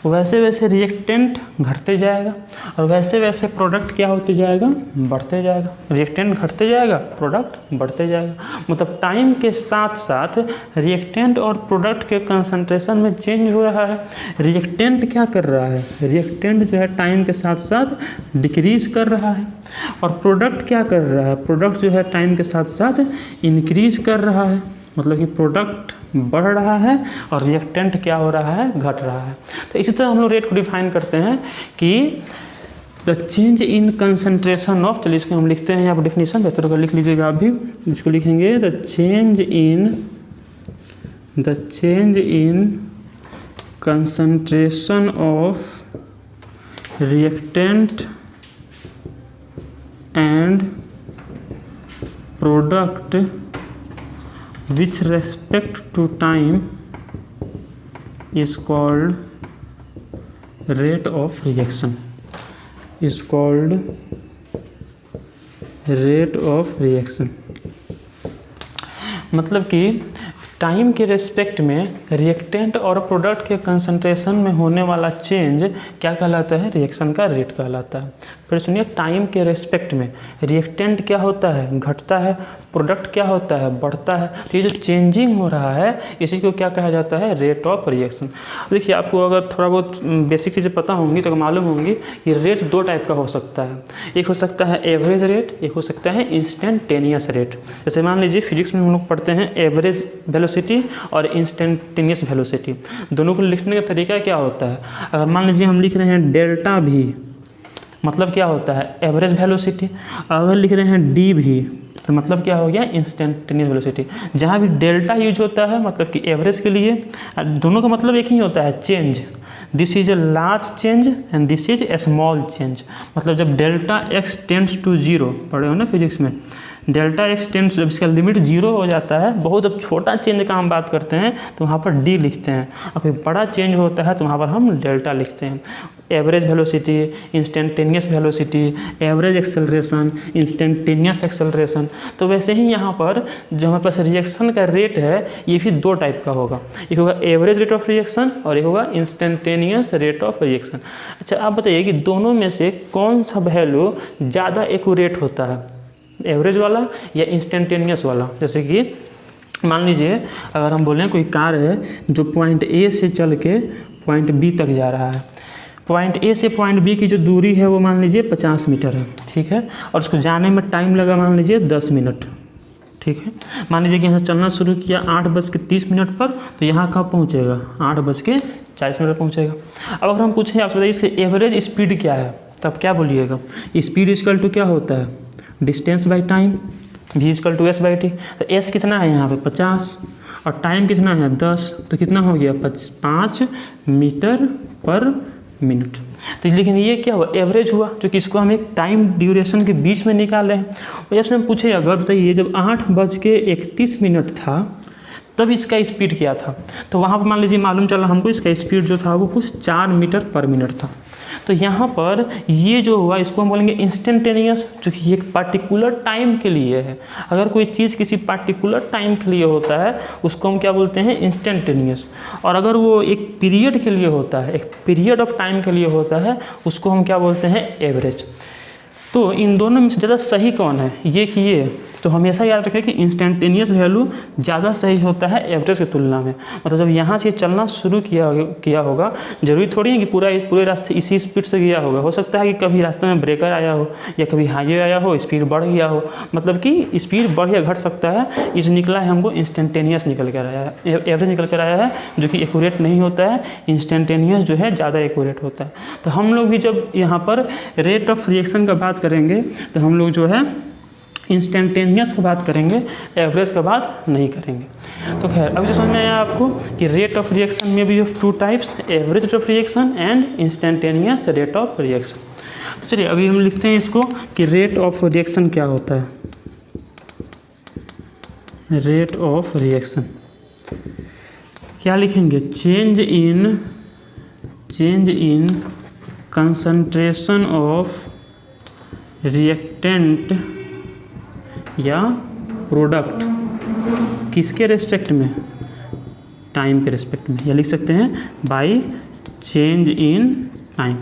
वैसे वैसे रिएक्टेंट घटते जाएगा और वैसे वैसे प्रोडक्ट क्या होते जाएगा, बढ़ते जाएगा। रिएक्टेंट घटते जाएगा, प्रोडक्ट बढ़ते जाएगा। मतलब टाइम के साथ साथ रिएक्टेंट और प्रोडक्ट के कंसंट्रेशन में चेंज हो रहा है। रिएक्टेंट क्या कर रहा है, रिएक्टेंट जो है टाइम के साथ साथ डिक्रीज कर रहा है, और प्रोडक्ट क्या कर रहा है, प्रोडक्ट जो है टाइम के साथ साथ इंक्रीज कर रहा है। मतलब कि प्रोडक्ट बढ़ रहा है और रिएक्टेंट क्या हो रहा है, घट रहा है। तो इसी तरह हम लोग रेट को डिफाइन करते हैं कि the change in concentration of, चलिए इसको हम लिखते हैं यहाँ पर डेफिनेशन, बेहतर होगा लिख लीजिएगा आप भी। इसको लिखेंगे the change in concentration of reactant and product with respect to time is called rate of reaction, is called rate of reaction। मतलब कि टाइम के रेस्पेक्ट में रिएक्टेंट और प्रोडक्ट के कंसंट्रेशन में होने वाला चेंज क्या कहलाता है, रिएक्शन का रेट कहलाता है। फिर सुनिए, टाइम के रेस्पेक्ट में रिएक्टेंट क्या होता है, घटता है, प्रोडक्ट क्या होता है, बढ़ता है। तो ये जो चेंजिंग हो रहा है इसी को क्या कहा जाता है, रेट ऑफ रिएक्शन। देखिए, आपको अगर थोड़ा बहुत बेसिक चीज़ें पता होंगी तो मालूम होंगी कि रेट दो टाइप का हो सकता है। एक हो सकता है एवरेज रेट, एक हो सकता है इंस्टेंटेनियस रेट। जैसे मान लीजिए फिजिक्स में हम लोग पढ़ते हैं एवरेज वेलोसिटी और इंस्टेंटेनियस वेलोसिटी। दोनों को लिखने का तरीका क्या होता है, अगर मान लीजिए हम लिख रहे हैं डेल्टा भी, मतलब क्या होता है, एवरेज वेलोसिटी। अगर लिख रहे हैं डी भी तो मतलब क्या हो गया, इंस्टेंटेनियस वेलोसिटी। जहाँ भी डेल्टा यूज होता है मतलब कि एवरेज के लिए, दोनों का मतलब एक ही होता है, change. This is a large change and this is a small change. मतलब जब delta x tends to zero, पढ़े हो ना फिजिक्स में, डेल्टा एक्स टेंड्स, जब इसका लिमिट जीरो हो जाता है, बहुत जब छोटा चेंज का हम बात करते हैं तो वहाँ पर डी लिखते हैं, और कोई बड़ा चेंज होता है तो वहाँ पर हम डेल्टा लिखते हैं। Average velocity, instantaneous velocity, average acceleration, instantaneous acceleration. तो वैसे ही यहाँ पर जो हमारे पास रिएक्शन का रेट है ये भी दो टाइप का होगा, एक होगा एवरेज रेट ऑफ रिएक्शन और एक होगा इंस्टेंटेनियस रेट ऑफ रिएक्शन। अच्छा, आप बताइए कि दोनों में से कौन सा वैल्यू ज़्यादा एक्यूरेट होता है, एवरेज वाला या इंस्टेंटेनियस वाला। जैसे कि मान लीजिए अगर हम बोलें कोई कार है जो पॉइंट ए से चल के पॉइंट बी तक जा रहा है, पॉइंट ए से पॉइंट बी की जो दूरी है वो मान लीजिए 50 मीटर है, ठीक है, और उसको जाने में टाइम लगा मान लीजिए 10 मिनट, ठीक है। मान लीजिए कि यहाँ से चलना शुरू किया 8:30 पर, तो यहाँ कब पहुँचेगा, 8:40 पर पहुँचेगा। अब अगर हम पूछें आपसे बताइए इसकी एवरेज स्पीड क्या है, तब क्या बोलिएगा, स्पीड इक्वल टू क्या होता है, distance by time, v equal to s by t. तो एस कितना है यहाँ पे 50 और टाइम कितना है 10, तो कितना हो गया 5 मीटर पर मिनट। तो लेकिन ये क्या हुआ, एवरेज हुआ, जो कि इसको हम एक टाइम ड्यूरेशन के बीच में निकाले हैं। और जब से हम पूछे अगर बताइए जब 8:31 था तब इसका स्पीड क्या था। तो वहाँ पर मान लीजिए मालूम चला हमको इसका स्पीड जो था वो कुछ 4 मीटर पर मिनट था। तो यहाँ पर ये जो हुआ इसको हम बोलेंगे इंस्टेंटेनियस, जो कि एक पार्टिकुलर टाइम के लिए है। अगर कोई चीज़ किसी पार्टिकुलर टाइम के लिए होता है उसको हम क्या बोलते हैं, इंस्टेंटेनियस। और अगर वो एक पीरियड के लिए होता है, एक पीरियड ऑफ टाइम के लिए होता है, उसको हम क्या बोलते हैं, एवरेज। तो इन दोनों में से ज़्यादा सही कौन है, ये कि ये। तो हमेशा याद रखें कि इंस्टेंटेनियस वैल्यू ज़्यादा सही होता है एवरेज की तुलना में। मतलब जब यहाँ से चलना शुरू किया होगा, जरूरी थोड़ी है कि पूरे रास्ते इसी स्पीड से गया होगा। हो सकता है कि कभी रास्ते में ब्रेकर आया हो या कभी हाईवे आया हो, स्पीड बढ़ गया हो, मतलब कि स्पीड बढ़ या घट सकता है। ये जो निकला है हमको इंस्टेंटेनियस निकल कर आया है, एवरेज निकल कर आया है, जो कि एक्यूरेट नहीं होता है। इंस्टेंटेनियस जो है ज़्यादा एक्यूरेट होता है। तो हम लोग भी जब यहाँ पर रेट ऑफ रिएक्शन का बात करेंगे तो हम लोग जो है इंस्टेंटेनियस की बात करेंगे, एवरेज का बात नहीं करेंगे। तो खैर अभी जो समझ में आया आपको कि रेट ऑफ रिएक्शन में भी of 2 types, average rate of reaction and instantaneous rate of reaction. तो चलिए अभी हम लिखते हैं इसको कि रेट ऑफ रिएक्शन क्या होता है। रेट ऑफ रिएक्शन क्या लिखेंगे, change in concentration of reactant या प्रोडक्ट किसके रेस्पेक्ट में, टाइम के रेस्पेक्ट में। या लिख सकते हैं बाय चेंज इन टाइम,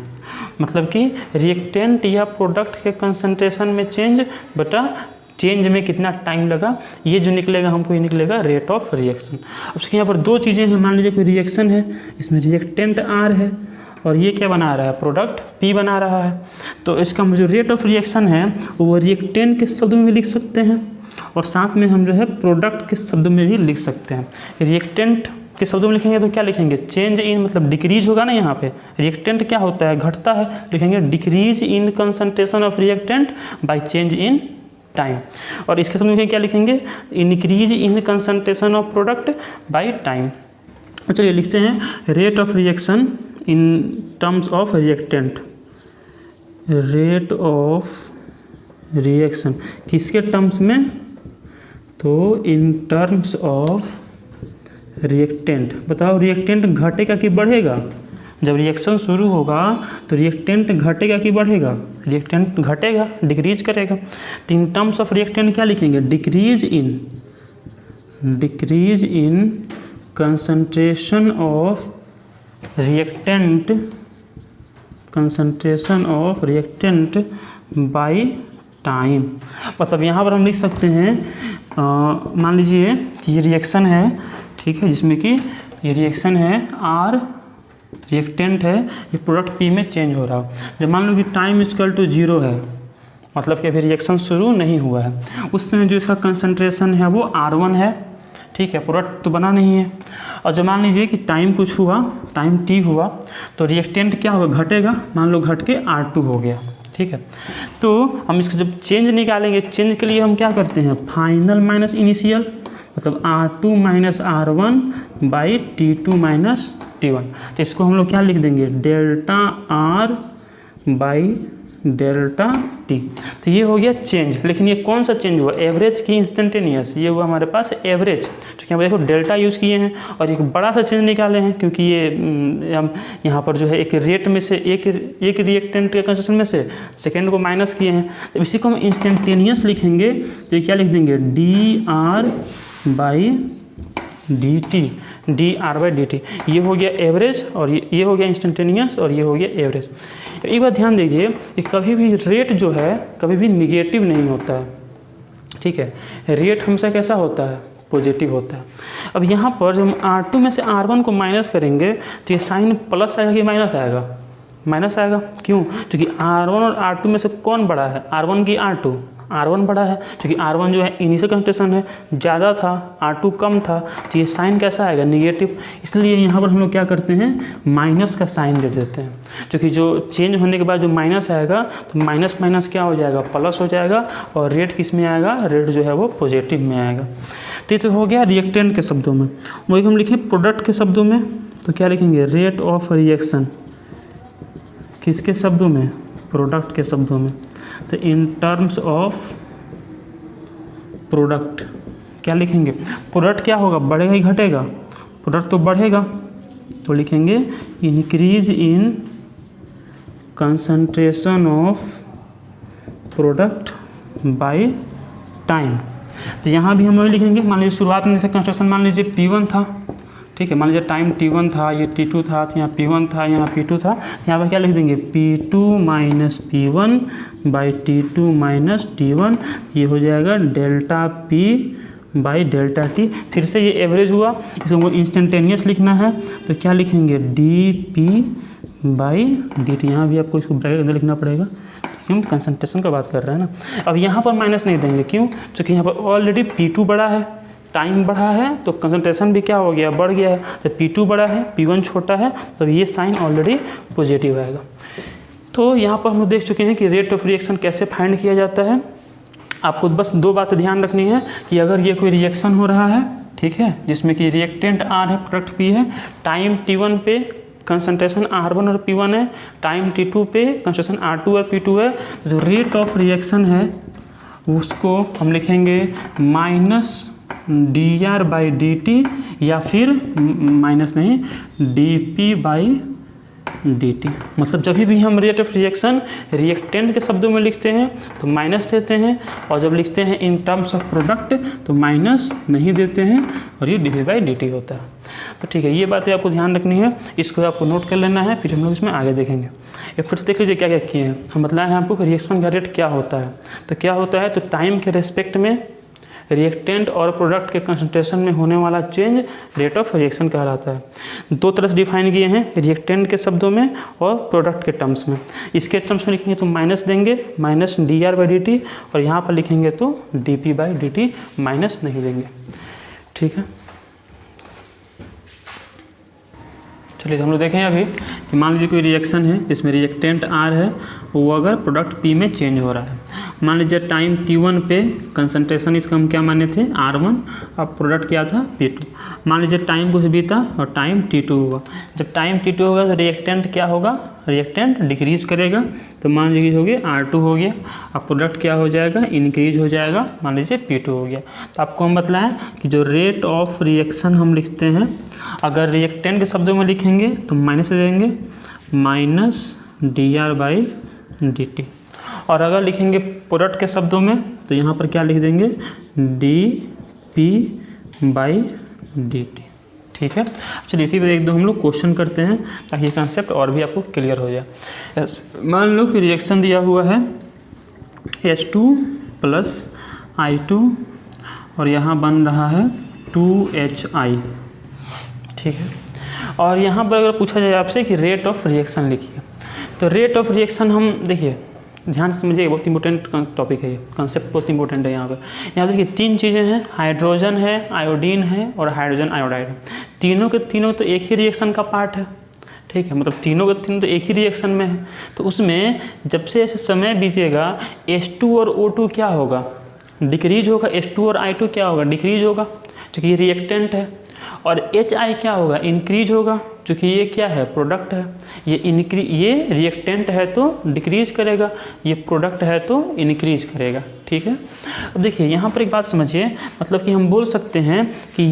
मतलब कि रिएक्टेंट या प्रोडक्ट के कंसंट्रेशन में चेंज बटा चेंज में कितना टाइम लगा, ये जो निकलेगा हमको, ये निकलेगा रेट ऑफ रिएक्शन। अब उसके यहाँ पर 2 चीज़ें हैं। मान लीजिए कोई रिएक्शन है, इसमें रिएक्टेंट R है और ये क्या बना रहा है, प्रोडक्ट P बना रहा है। तो इसका जो रेट ऑफ रिएक्शन है वो रिएक्टेंट के शब्द में भी लिख सकते हैं और साथ में हम जो है प्रोडक्ट के शब्द में भी लिख सकते हैं। रिएक्टेंट के शब्दों में लिखेंगे तो क्या लिखेंगे, चेंज इन, मतलब डिक्रीज होगा ना। यहाँ पे रिएक्टेंट क्या होता है, घटता है, लिखेंगे decrease in concentration of reactant by change in time. और इसके शब्द में क्या लिखेंगे, increase in concentration of product by time. तो चलिए लिखते हैं rate of reaction in terms of reactant. Rate of reaction किसके टर्म्स में, तो इन टर्म्स ऑफ रिएक्टेंट। बताओ रिएक्टेंट घटेगा कि बढ़ेगा, जब रिएक्शन शुरू होगा तो रिएक्टेंट घटेगा कि बढ़ेगा, रिएक्टेंट घटेगा, डिक्रीज करेगा। तो इन टर्म्स ऑफ रिएक्टेंट क्या लिखेंगे, decrease in concentration of reactant by time. मतलब यहाँ पर हम लिख सकते हैं, मान लीजिए कि ये रिएक्शन है, ठीक है, जिसमें कि ये रिएक्शन है R, रिएक्टेंट है, ये प्रोडक्ट P में चेंज हो रहा हो। जब मान लो कि टाइम इक्वल टू 0 है, मतलब कि अभी रिएक्शन शुरू नहीं हुआ है, उस समय जो इसका कंसंट्रेशन है वो R1 है, ठीक है, प्रोडक्ट तो बना नहीं है। और जब मान लीजिए कि टाइम कुछ हुआ, टाइम T हुआ, तो रिएक्टेंट क्या होगा, घटेगा, मान लो घट के R2 हो गया, ठीक है। तो हम इसको जब चेंज निकालेंगे, चेंज के लिए हम क्या करते हैं, फाइनल माइनस इनिशियल, मतलब R2 minus R1 by T2 minus T1। तो इसको हम लोग क्या लिख देंगे, delta R by delta T। तो ये हो गया चेंज। लेकिन ये कौन सा चेंज हुआ, एवरेज की इंस्टेंटेनियस, ये हुआ हमारे पास एवरेज। चूँकि हम देखो डेल्टा यूज़ किए हैं और एक बड़ा सा चेंज निकाले हैं, क्योंकि ये हम यहाँ पर जो है एक रेट में से एक रिएक्टेंट के कंसंट्रेशन में से सेकेंड को माइनस किए हैं। तो इसी को हम इंस्टेंटेनियस लिखेंगे, तो ये क्या लिख देंगे, DR by dt, DR by dt। ये हो गया एवरेज और ये हो गया इंस्टेंटेनियस और ये हो गया एवरेज। एक बात ध्यान दीजिए कि कभी भी रेट जो है कभी भी निगेटिव नहीं होता है, ठीक है। रेट हमेशा कैसा होता है, पॉजिटिव होता है। अब यहाँ पर जब हम R2 में से R1 को माइनस करेंगे तो ये साइन प्लस आएगा कि माइनस आएगा, माइनस आएगा। क्यों, क्योंकि R1 और R2 में से कौन बड़ा है, R1 की R2, R1 बड़ा है, क्योंकि R1 जो है इनिशियल कंसंट्रेशन है ज़्यादा था, R2 कम था, तो ये साइन कैसा आएगा, निगेटिव। इसलिए यहाँ पर हम लोग क्या करते हैं, माइनस का साइन दे देते हैं, क्योंकि जो चेंज होने के बाद जो माइनस आएगा तो माइनस माइनस क्या हो जाएगा, प्लस हो जाएगा, और रेट किस में आएगा, रेट जो है वो पॉजिटिव में आएगा। तो ये तो हो गया रिएक्टेंट के शब्दों में। वही हम लिखें प्रोडक्ट के शब्दों में, तो क्या लिखेंगे, रेट ऑफ रिएक्शन किसके शब्दों में, प्रोडक्ट के शब्दों में। तो इन टर्म्स ऑफ प्रोडक्ट क्या लिखेंगे, प्रोडक्ट क्या होगा, बढ़ेगा ही घटेगा, प्रोडक्ट तो बढ़ेगा, तो लिखेंगे increase in concentration of product by time. तो यहाँ भी हम वही लिखेंगे, मान लीजिए शुरुआत में जैसे कंसंट्रेशन मान लीजिए P1 था, ठीक है, मान लीजिए टाइम T1 था, ये T2 था, तो यहाँ P1 था, यहाँ P2 था, यहाँ पर क्या लिख देंगे P2 minus P1 by T2 minus T1, ये हो जाएगा delta P by delta T। फिर से ये एवरेज हुआ, इसको इंस्टेंटेनियस लिखना है तो क्या लिखेंगे dP बाई dt। यहाँ भी आपको इसको ब्रैकेट अंदर लिखना पड़ेगा, हम कंसंट्रेशन का बात कर रहे हैं ना। अब यहाँ पर माइनस नहीं देंगे, क्यों, क्योंकि यहाँ पर ऑलरेडी P2 बड़ा है, टाइम बढ़ा है तो कंसंट्रेशन भी क्या हो गया, बढ़ गया है। तो P2 बड़ा है, P1 छोटा है, तो ये साइन ऑलरेडी पॉजिटिव आएगा। तो यहाँ पर हम लोग देख चुके हैं कि रेट ऑफ रिएक्शन कैसे फाइंड किया जाता है। आपको बस दो बातें ध्यान रखनी है कि अगर ये कोई रिएक्शन हो रहा है, ठीक है, जिसमें कि रिएक्टेंट R है, प्रोडक्ट P है, टाइम T1 पे कंसंट्रेशन R1 और P1 है, टाइम T2 पे कंसंट्रेशन R2 और P2 है, जो रेट ऑफ रिएक्शन है उसको हम लिखेंगे माइनस dr बाई dt, या फिर माइनस नहीं dp बाई dt। मतलब जब भी हम रेट ऑफ रिएक्शन रिएक्टेंट के शब्दों में लिखते हैं तो माइनस देते हैं, और जब लिखते हैं इन टर्म्स ऑफ प्रोडक्ट तो माइनस नहीं देते हैं, और ये dp बाई dt होता है। तो ठीक है, ये बातें आपको ध्यान रखनी है, इसको आपको नोट कर लेना है, फिर हम लोग इसमें आगे देखेंगे। एक फिर से देख लीजिए क्या क्या किए हैं हम, बताएं हैं आपको कि रिएक्शन का रेट क्या होता है। तो क्या होता है, तो टाइम के रेस्पेक्ट में रिएक्टेंट और प्रोडक्ट के कंसंट्रेशन में होने वाला चेंज रेट ऑफ रिएक्शन कहलाता है। दो तरह से डिफाइन किए हैं, रिएक्टेंट के शब्दों में और प्रोडक्ट के टर्म्स में। इसके टर्म्स में लिखेंगे तो माइनस देंगे, माइनस dr बाई dt, और यहाँ पर लिखेंगे तो dp बाई dt, माइनस नहीं देंगे, ठीक है। चलिए हम लोग देखें अभी कि मान लीजिए कोई रिएक्शन है जिसमें रिएक्टेंट R है, वो अगर प्रोडक्ट P में चेंज हो रहा है। मान लीजिए टाइम T1 पे कंसंट्रेशन इसका हम क्या माने थे R1, अब प्रोडक्ट क्या था P2। मान लीजिए टाइम कुछ भी था और टाइम T2 हुआ। जब टाइम T2 होगा तो रिएक्टेंट क्या होगा, रिएक्टेंट डिक्रीज करेगा, तो मान लीजिए हो गया R2 हो गया, अब प्रोडक्ट क्या हो जाएगा, इंक्रीज हो जाएगा, मान लीजिए P2 हो गया। तो आपको हम बताएं कि जो रेट ऑफ रिएक्शन हम लिखते हैं, अगर रिएक्टेंट के शब्दों में लिखेंगे तो माइनस देंगे, माइनस dr बाई dt, और अगर लिखेंगे प्रोडक्ट के शब्दों में तो यहाँ पर क्या लिख देंगे dp बाई dt, ठीक है। चलिए इसी पर एक दो हम लोग क्वेश्चन करते हैं ताकि ये कंसेप्ट और भी आपको क्लियर हो जाए। मान लो कि रिएक्शन दिया हुआ है H2 प्लस I2, और यहाँ बन रहा है 2HI, ठीक है। और यहाँ पर अगर पूछा जाए आपसे कि रेट ऑफ रिएक्शन लिखिए, तो रेट ऑफ रिएक्शन हम देखिए ध्यान से समझिए, बहुत इंपॉर्टेंट टॉपिक है ये, कंसेप्ट बहुत इंपॉर्टेंट है। यहाँ देखिए तीन चीज़ें हैं, हाइड्रोजन है, आयोडीन है और हाइड्रोजन आयोडाइड है। तीनों के तीनों तो एक ही रिएक्शन का पार्ट है, ठीक है, मतलब तीनों के तीनों तो एक ही रिएक्शन में है। तो उसमें जब से ऐसे समय बीतेगा H2 और O2 क्या होगा, डिक्रीज होगा, H2 और I2 क्या होगा, डिक्रीज होगा, क्योंकि ये रिएक्टेंट है। और HI क्या होगा, इंक्रीज होगा, क्योंकि ये क्या है, प्रोडक्ट है। ये रिएक्टेंट है तो डिक्रीज करेगा, ये प्रोडक्ट है तो इंक्रीज करेगा, ठीक है। अब देखिए यहाँ पर एक बात समझिए, मतलब कि हम बोल सकते हैं कि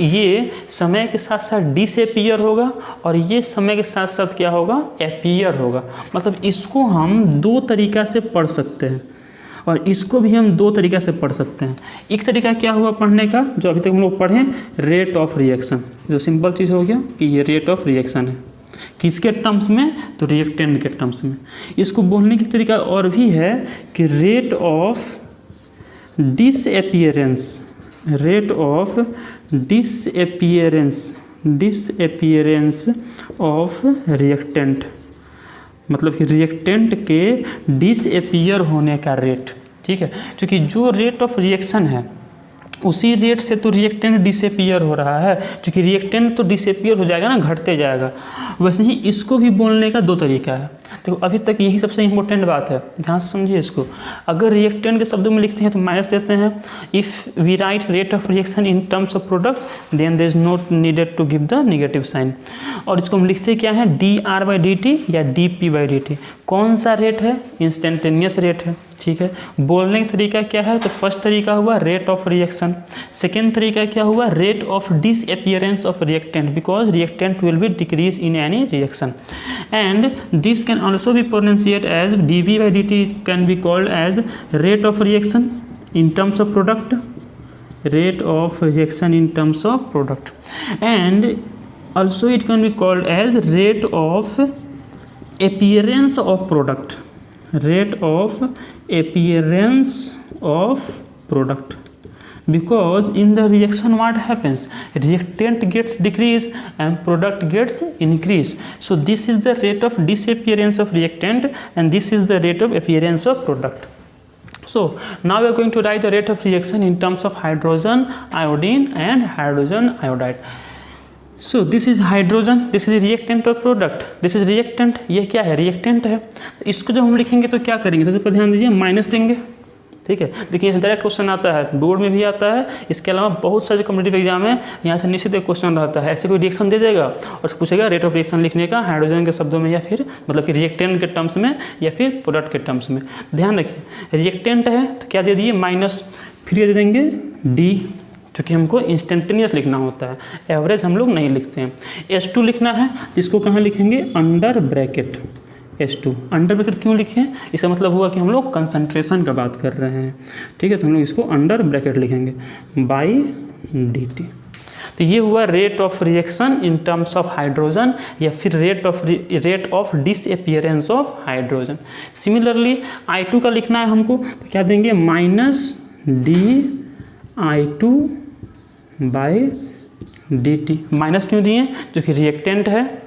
ये समय के साथ साथ डिसअपीयर होगा, और ये समय के साथ साथ क्या होगा, अपीयर होगा। मतलब इसको हम दो तरीक़ा से पढ़ सकते हैं, और इसको भी हम दो तरीक़ा से पढ़ सकते हैं। एक तरीका क्या हुआ पढ़ने का, जो अभी तक हम लोग पढ़ें, रेट ऑफ रिएक्शन, जो सिंपल चीज़ हो गया कि ये रेट ऑफ रिएक्शन है, किसके टर्म्स में, तो रिएक्टेंट के टर्म्स में। इसको बोलने की तरीका और भी है कि rate of disappearance, rate of disappearance of reactant, मतलब कि रिएक्टेंट के डिसअपीयर होने का रेट, ठीक है। क्योंकि जो रेट ऑफ रिएक्शन है उसी रेट से तो रिएक्टेंट डिसअपीयर हो रहा है, क्योंकि रिएक्टेंट तो डिसअपीयर हो जाएगा ना, घटते जाएगा। वैसे ही इसको भी बोलने का दो तरीका है। तो अभी तक यही सबसे इंपॉर्टेंट बात है, ध्यान से समझिए इसको। अगर रिएक्टेंट के शब्दों में लिखते हैं तो माइनस देते हैं। If we write rate of reaction in terms of product then there is not needed to give the negative sign. और इसको हम लिखते क्या है, dr बाई dt या dp बाई dt। कौन सा रेट है, इंस्टेंटेनियस रेट है, ठीक है। बोलने का तरीका क्या है, तो फर्स्ट तरीका हुआ रेट ऑफ रिएक्शन, सेकेंड तरीका क्या हुआ rate of disappearance of reactant, because reactant will be decrease in any reaction, and this can also be pronounced as dV by dt can be called as rate of reaction in terms of product, rate of reaction in terms of product, and also it can be called as rate of appearance of product, rate of appearance of product, because in the reaction what happens, reactant gets decreased and product gets increased, so this is the rate of disappearance of reactant and this is the rate of appearance of product. So now we are going to write the rate of reaction in terms of hydrogen, iodine and hydrogen iodide. So this is hydrogen, this is reactant or product, this is reactant, ये क्या है reactant है। इसको जब हम लिखेंगे तो क्या करेंगे, सबसे पहले ध्यान दीजिए माइनस देंगे, ठीक है। देखिए डायरेक्ट क्वेश्चन आता है, बोर्ड में भी आता है, इसके अलावा बहुत सारे कॉम्पिटिटिव एग्जाम है, यहाँ से निश्चित एक क्वेश्चन रहता है, ऐसे कोई रिएक्शन दे देगा और पूछेगा रेट ऑफ रिएक्शन लिखने का हाइड्रोजन के शब्दों में या फिर मतलब कि रिएक्टेंट के टर्म्स में या फिर प्रोडक्ट के टर्म्स में। ध्यान रखिए रिएक्टेंट है तो क्या दे दिए माइनस, फिर ये दे देंगे डी, क्योंकि हमको इंस्टेंटेनियस लिखना होता है, एवरेज हम लोग नहीं लिखते हैं। H2 लिखना है तो इसको कहाँ लिखेंगे, under bracket H2, under bracket क्यों लिखे, इसका मतलब हुआ कि हम लोग कंसंट्रेशन का बात कर रहे हैं, ठीक है, तो हम लोग इसको अंडर ब्रैकेट लिखेंगे बाई dt। तो ये हुआ rate of reaction in terms of hydrogen या फिर rate of disappearance of hydrogen. Similarly I2 का लिखना है हमको तो क्या देंगे minus dI2 by dt। Minus क्यों दिए, जो कि रिएक्टेंट है,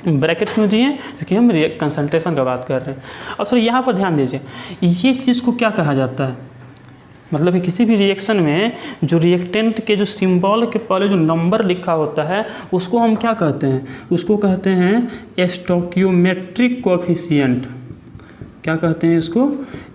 ब्रैकेट क्यों दिए, क्योंकि हम कंसंट्रेशन का बात कर रहे हैं। अब सर यहाँ पर ध्यान दीजिए, ये चीज़ को क्या कहा जाता है, मतलब कि किसी भी रिएक्शन में जो रिएक्टेंट के जो सिंबल के पहले जो नंबर लिखा होता है उसको हम क्या कहते हैं, उसको कहते हैं स्टोइकियोमेट्रिक कोएफिशिएंट। क्या कहते हैं इसको,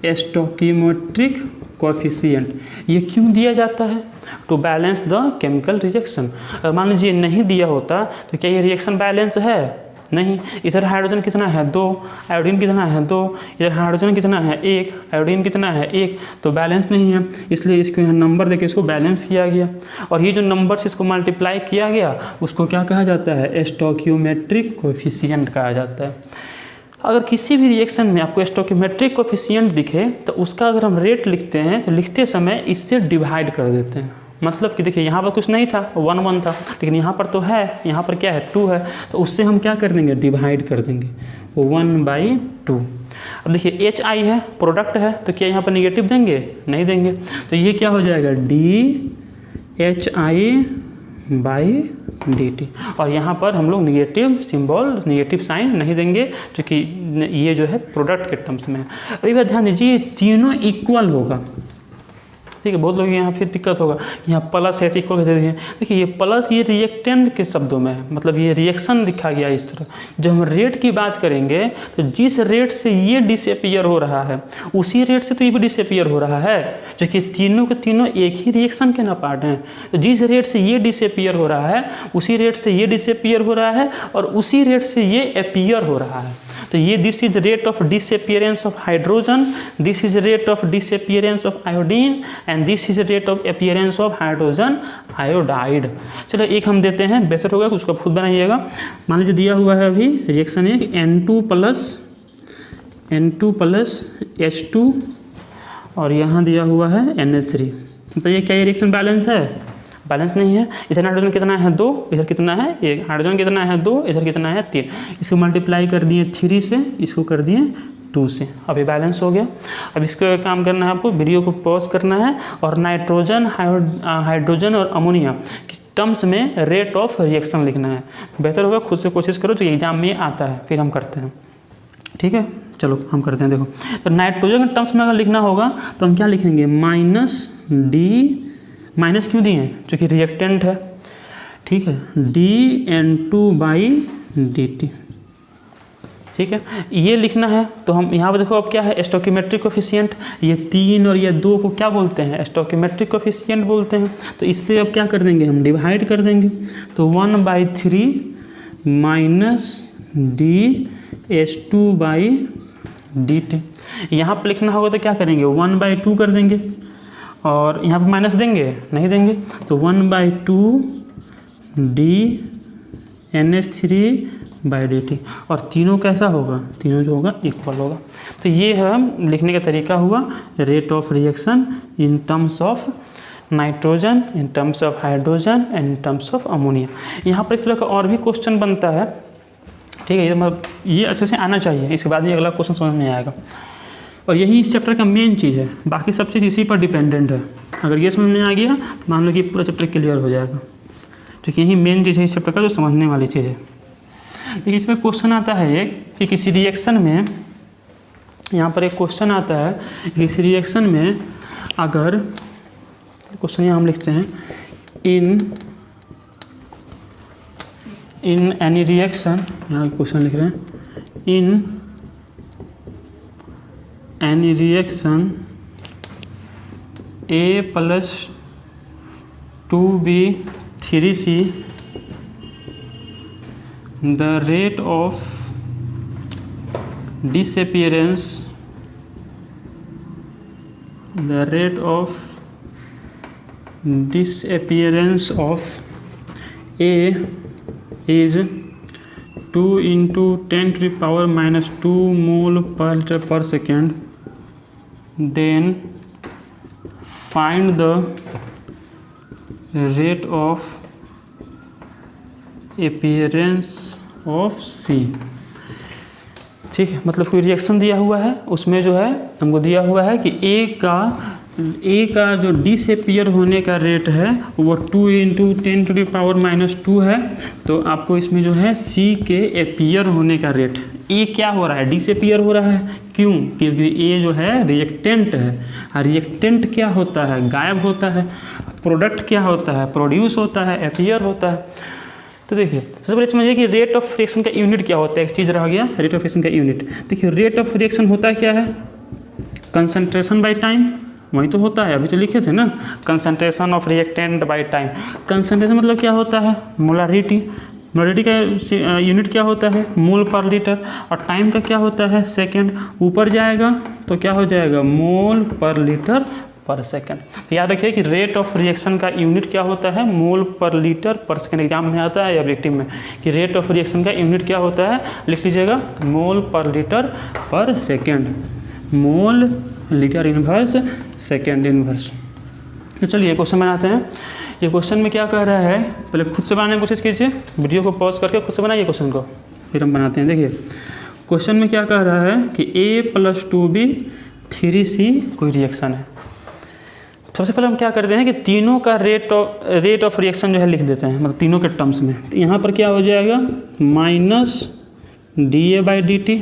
स्टोइकियोमेट्रिक कोएफिशिएंट। ये क्यों दिया जाता है, to balance the chemical reaction. मान लीजिए नहीं दिया होता तो क्या ये रिएक्शन बैलेंस है, नहीं। इधर हाइड्रोजन कितना है 2, आयोडीन कितना है 2, इधर हाइड्रोजन कितना है 1, आयोडीन कितना है 1, तो बैलेंस नहीं है, इसलिए इसको यहाँ नंबर देके इसको बैलेंस किया गया और ये जो नंबर से इसको मल्टीप्लाई किया गया उसको क्या कहा जाता है, स्टोइकियोमेट्रिक कोएफिशिएंट कहा जाता है। अगर किसी भी रिएक्शन में आपको स्टोइकियोमेट्रिक कोएफिशिएंट दिखे तो उसका अगर हम रेट लिखते हैं तो लिखते समय इससे डिवाइड कर देते हैं। मतलब कि देखिए यहाँ पर कुछ नहीं था 1 था, लेकिन यहाँ पर तो है, यहाँ पर क्या है 2 है, तो उससे हम क्या कर देंगे, डिवाइड कर देंगे 1/2। अब देखिए HI है, प्रोडक्ट है, तो क्या यहाँ पर निगेटिव देंगे, नहीं देंगे, तो ये क्या हो जाएगा DHI बाई dt। और यहाँ पर हम लोग निगेटिव सिंबल, निगेटिव साइन नहीं देंगे क्योंकि ये जो है प्रोडक्ट के टर्म्स में है। अभी बात ध्यान दीजिए तीनों इक्वल होगा, ठीक है। बहुत लोग यहाँ फिर दिक्कत होगा, यहाँ प्लस है इक्वल दे दिए, देखिए ये प्लस ये रिएक्टेंट के शब्दों में है, मतलब ये रिएक्शन लिखा गया इस तरह। जब हम रेट की बात करेंगे तो जिस रेट से ये डिसअपियर हो रहा है उसी रेट से तो ये भी डिसअपियर हो रहा है, जो कि तीनों के तीनों एक ही रिएक्शन के ना पार्ट हैं। तो जिस रेट से ये डिसअपियर हो रहा है उसी रेट से ये डिसअपियर हो रहा है और उसी रेट से ये अपीयर हो रहा है। तो ये this is rate of disappearance of hydrogen, this is rate of disappearance of iodine and this is rate of appearance of hydrogen iodide. चलो एक हम देते हैं, बेहतर होगा कि उसको खुद बनाइएगा। मान लीजिए दिया हुआ है अभी रिएक्शन है N2 प्लस H2 और यहाँ दिया हुआ है NH3। तो ये क्या ये रिएक्शन बैलेंस है, बैलेंस नहीं है। इधर हाइड्रोजन कितना है 2, इधर कितना है 1, हाइड्रोजन कितना है 2, इधर कितना है 3, इसको मल्टीप्लाई कर दिए 3 से, इसको कर दिए 2 से, अभी बैलेंस हो गया। अब इसको काम करना है आपको, वीडियो को पॉज करना है और नाइट्रोजन, हाइड्रोजन और अमोनिया की टर्म्स में रेट ऑफ रिएक्शन लिखना है। बेहतर होगा खुद से कोशिश करो, तो एग्जाम में आता है, फिर हम करते हैं, ठीक है। चलो हम करते हैं। देखो तो नाइट्रोजन के टर्म्स में अगर लिखना होगा तो हम क्या लिखेंगे, -D, माइनस क्यों दिए हैं, क्योंकि रिएक्टेंट है, ठीक है, dN2/dt, ठीक है, ये लिखना है। तो हम यहाँ पर देखो अब क्या है, स्टोइकियोमेट्रिक कोएफिशिएंट, ये 3 और ये 2 को क्या बोलते हैं, स्टोइकियोमेट्रिक कोएफिशिएंट बोलते हैं। तो इससे अब क्या कर देंगे, हम डिवाइड कर देंगे, तो 1/3 - DH2/dt। यहाँ पर लिखना होगा तो क्या करेंगे, 1/2 कर देंगे, और यहाँ पर माइनस देंगे, नहीं देंगे, तो 1/2 dNH3/dt, और तीनों कैसा होगा, तीनों जो होगा इक्वल होगा। तो ये है लिखने का तरीका हुआ rate of reaction in terms of nitrogen, in terms of hydrogen and in terms of ammonia. यहाँ पर एक तरह का और भी क्वेश्चन बनता है, ठीक है, मतलब ये अच्छे से आना चाहिए, इसके बाद ही अगला क्वेश्चन समझ में आएगा। और यही इस चैप्टर का मेन चीज़ है, बाकी सब चीज़ इसी पर डिपेंडेंट है। अगर ये समझ में आ गया तो मान लो कि पूरा चैप्टर क्लियर हो जाएगा, क्योंकि यही मेन चीज़ है इस चैप्टर का जो समझने वाली चीज़ है। देखिए इसमें क्वेश्चन आता है एक कि किसी रिएक्शन में, यहाँ पर एक क्वेश्चन आता है किसी रिएक्शन में अगर, क्वेश्चन यहाँ हम लिखते हैं इन एनी रिएक्शन, यहाँ क्वेश्चन लिख रहे हैं इन any reaction A+2B3C the rate of disappearance of A is 2 × 10⁻⁻² mole per liter per second, then find the rate of appearance of C। ठीक है, मतलब कोई रिएक्शन दिया हुआ है, उसमें जो है हमको दिया हुआ है कि ए का जो डिसअपीयर होने का रेट है वो 2 × 10⁻⁻² है। तो आपको इसमें जो है सी के अपीयर होने का रेट, ए क्या हो रहा है, डिसअपीयर हो रहा है, क्यों, क्योंकि ए जो है रिएक्टेंट है, और रिएक्टेंट क्या होता है, गायब होता है, प्रोडक्ट क्या होता है, प्रोड्यूस होता है, अपीयर होता है। तो देखिए सबसे पहले समझिए कि रेट ऑफ रिएक्शन का यूनिट क्या होता है, एक चीज़ रह गया, रेट ऑफ रिएक्शन का यूनिट। देखिए रेट ऑफ रिएक्शन होता है क्या है, कंसंट्रेशन बाय टाइम, वही तो होता है, अभी तो लिखे थे ना, concentration of reactant by time. Concentration मतलब क्या होता है, मोलारिटी, मोलारिटी का यूनिट क्या होता है, मोल पर लीटर, और टाइम का क्या होता है, सेकेंड, ऊपर जाएगा तो क्या हो जाएगा, मोल पर लीटर पर सेकेंड। तो याद रखिए कि रेट ऑफ रिएक्शन का यूनिट क्या होता है, मोल per litre per second. Exam में आता है या ऑब्जेक्टिव में कि रेट ऑफ रिएक्शन का यूनिट क्या होता है, लिख लीजिएगा मोल per litre per second, mole litre inverse second inverse. तो चलिए क्वेश्चन बनाते हैं। ये क्वेश्चन में क्या कह रहा है, पहले खुद से बनाने की कोशिश कीजिए, वीडियो को पॉज करके खुद से बनाइए क्वेश्चन को, फिर हम बनाते हैं। देखिए क्वेश्चन में क्या कह रहा है कि A+2B3C कोई रिएक्शन है। सबसे पहले हम क्या करते हैं कि तीनों का रेट ऑफ रिएक्शन जो है लिख देते हैं, मतलब तीनों के टर्म्स में। तो यहाँ पर क्या हो जाएगा, -dA/dt,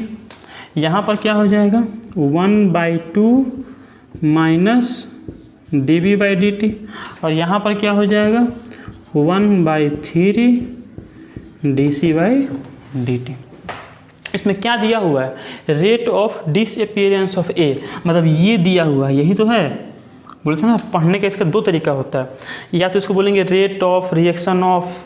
यहाँ पर क्या हो जाएगा 1/2 -dB/dt, और यहाँ पर क्या हो जाएगा 1/3 dC/dt। इसमें क्या दिया हुआ है, रेट ऑफ डिसअपीयरेंस ऑफ ए, मतलब ये दिया हुआ है, यही तो है। बोलते हैं ना, पढ़ने का इसका दो तरीका होता है, या तो इसको बोलेंगे rate of reaction of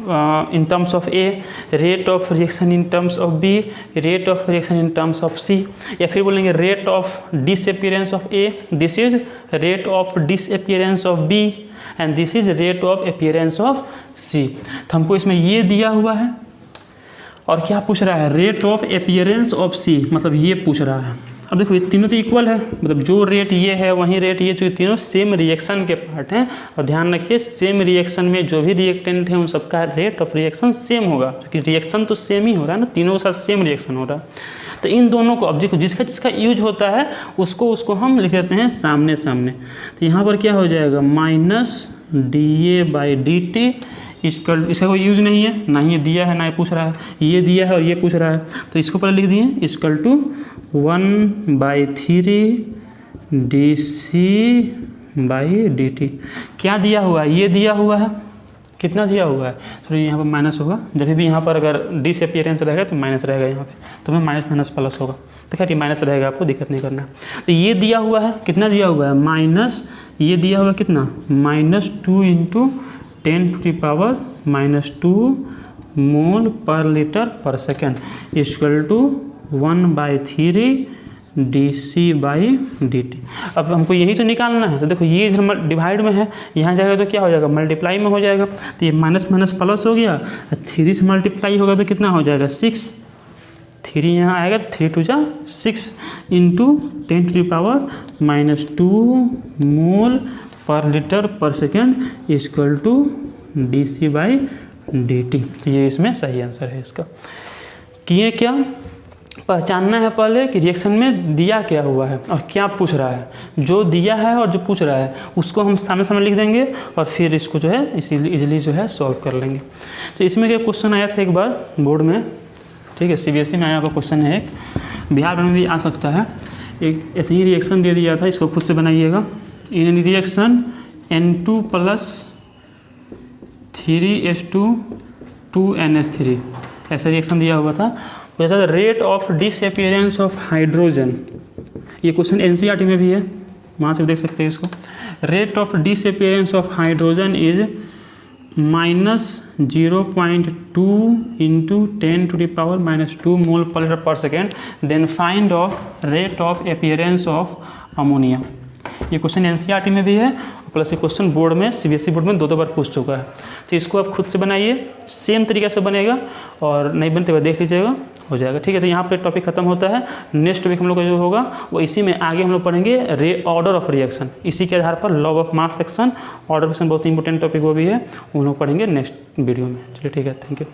in terms of A, rate of reaction in terms of B, rate of reaction in terms of C, या फिर बोलेंगे rate of disappearance of A, this is rate of disappearance of B, and this is rate of appearance of C. तो हमको इसमें ये दिया हुआ है, और क्या पूछ रहा है, रेट ऑफ अपीयरेंस ऑफ सी, मतलब ये पूछ रहा है। अब देखो ये तीनों तो इक्वल है, मतलब जो रेट ये है वही रेट ये, जो तीनों सेम रिएक्शन के पार्ट हैं। और ध्यान रखिए सेम रिएक्शन में जो भी रिएक्टेंट है उन सबका रेट ऑफ रिएक्शन सेम होगा, क्योंकि रिएक्शन तो सेम ही हो रहा है ना, तीनों के साथ सेम रिएक्शन हो रहा है। तो इन दोनों को अब देखो जिसका यूज होता है उसको हम लिख देते हैं सामने सामने। तो यहाँ पर क्या हो जाएगा -dA/dt, इसका कोई यूज नहीं है, ना ही ये दिया है ना ये पूछ रहा है, ये दिया है और ये पूछ रहा है, तो इसको पहले लिख दिए इक्वल टू 1/3 dC/dt। क्या दिया हुआ है, ये दिया हुआ है, कितना दिया हुआ है, तो यहाँ पर माइनस होगा, जब भी यहाँ पर अगर डिसअपीयरेंस रहेगा तो माइनस रहेगा, यहाँ पे तो में माइनस प्लस होगा, तो खैर ये माइनस रहेगा, आपको दिक्कत नहीं करना। तो ये दिया हुआ है, कितना दिया हुआ है, माइनस, ये दिया हुआ है कितना, -2 × 10⁻⁻² mole per litre per second equal to 1/3 dc/dt। अब हमको यही तो निकालना है, तो देखो ये डिवाइड में है, यहाँ जाएगा तो क्या हो जाएगा, मल्टीप्लाई में हो जाएगा, तो ये माइनस माइनस प्लस हो गया, 3 से मल्टीप्लाई होगा तो कितना हो जाएगा 6, 3 यहाँ आएगा तो 3 2 6 into 10⁻⁻² mole per litre per second equal to dc/dt। ये इसमें सही आंसर है इसका। किए क्या, पहचानना है पहले कि रिएक्शन में दिया क्या हुआ है और क्या पूछ रहा है। जो दिया है और जो पूछ रहा है उसको हम सामने सामने लिख देंगे और फिर इसको जो है इजीली जो है सॉल्व कर लेंगे। तो इसमें क्या क्वेश्चन आया था एक बार बोर्ड में, ठीक है, CBSE में आया हुआ क्वेश्चन है एक, बिहार में भी आ सकता है। एक ऐसे ही रिएक्शन दे दिया था, इसको खुद से बनाइएगा। इन रिएक्शन N2 + 3H2 2NH3 ऐसा रिएक्शन दिया हुआ था। जैसा rate of disappearance of hydrogen, ये क्वेश्चन NCERT में भी है, वहाँ से देख सकते हैं इसको। Rate of disappearance of hydrogen is -0.2 into 10⁻⁻² mole per litre per second, then find of rate of appearance of ammonia. ये क्वेश्चन NCERT में भी है, प्लस ये क्वेश्चन बोर्ड में CBSE बोर्ड में 2 बार पूछ चुका है। तो इसको आप खुद से बनाइए, सेम तरीके से बनेगा, और नहीं बनते हुए देख लीजिएगा, हो जाएगा। ठीक है, तो यहाँ पे टॉपिक खत्म होता है। नेक्स्ट टॉपिक हम लोग का जो होगा वो इसी में आगे हम लोग पढ़ेंगे ऑर्डर ऑफ रिएक्शन। इसी के आधार पर law of mass action, order of reaction बहुत इंपॉर्टेंट टॉपिक वो भी है, वो लोग पढ़ेंगे नेक्स्ट वीडियो में। चलिए ठीक है, थैंक यू।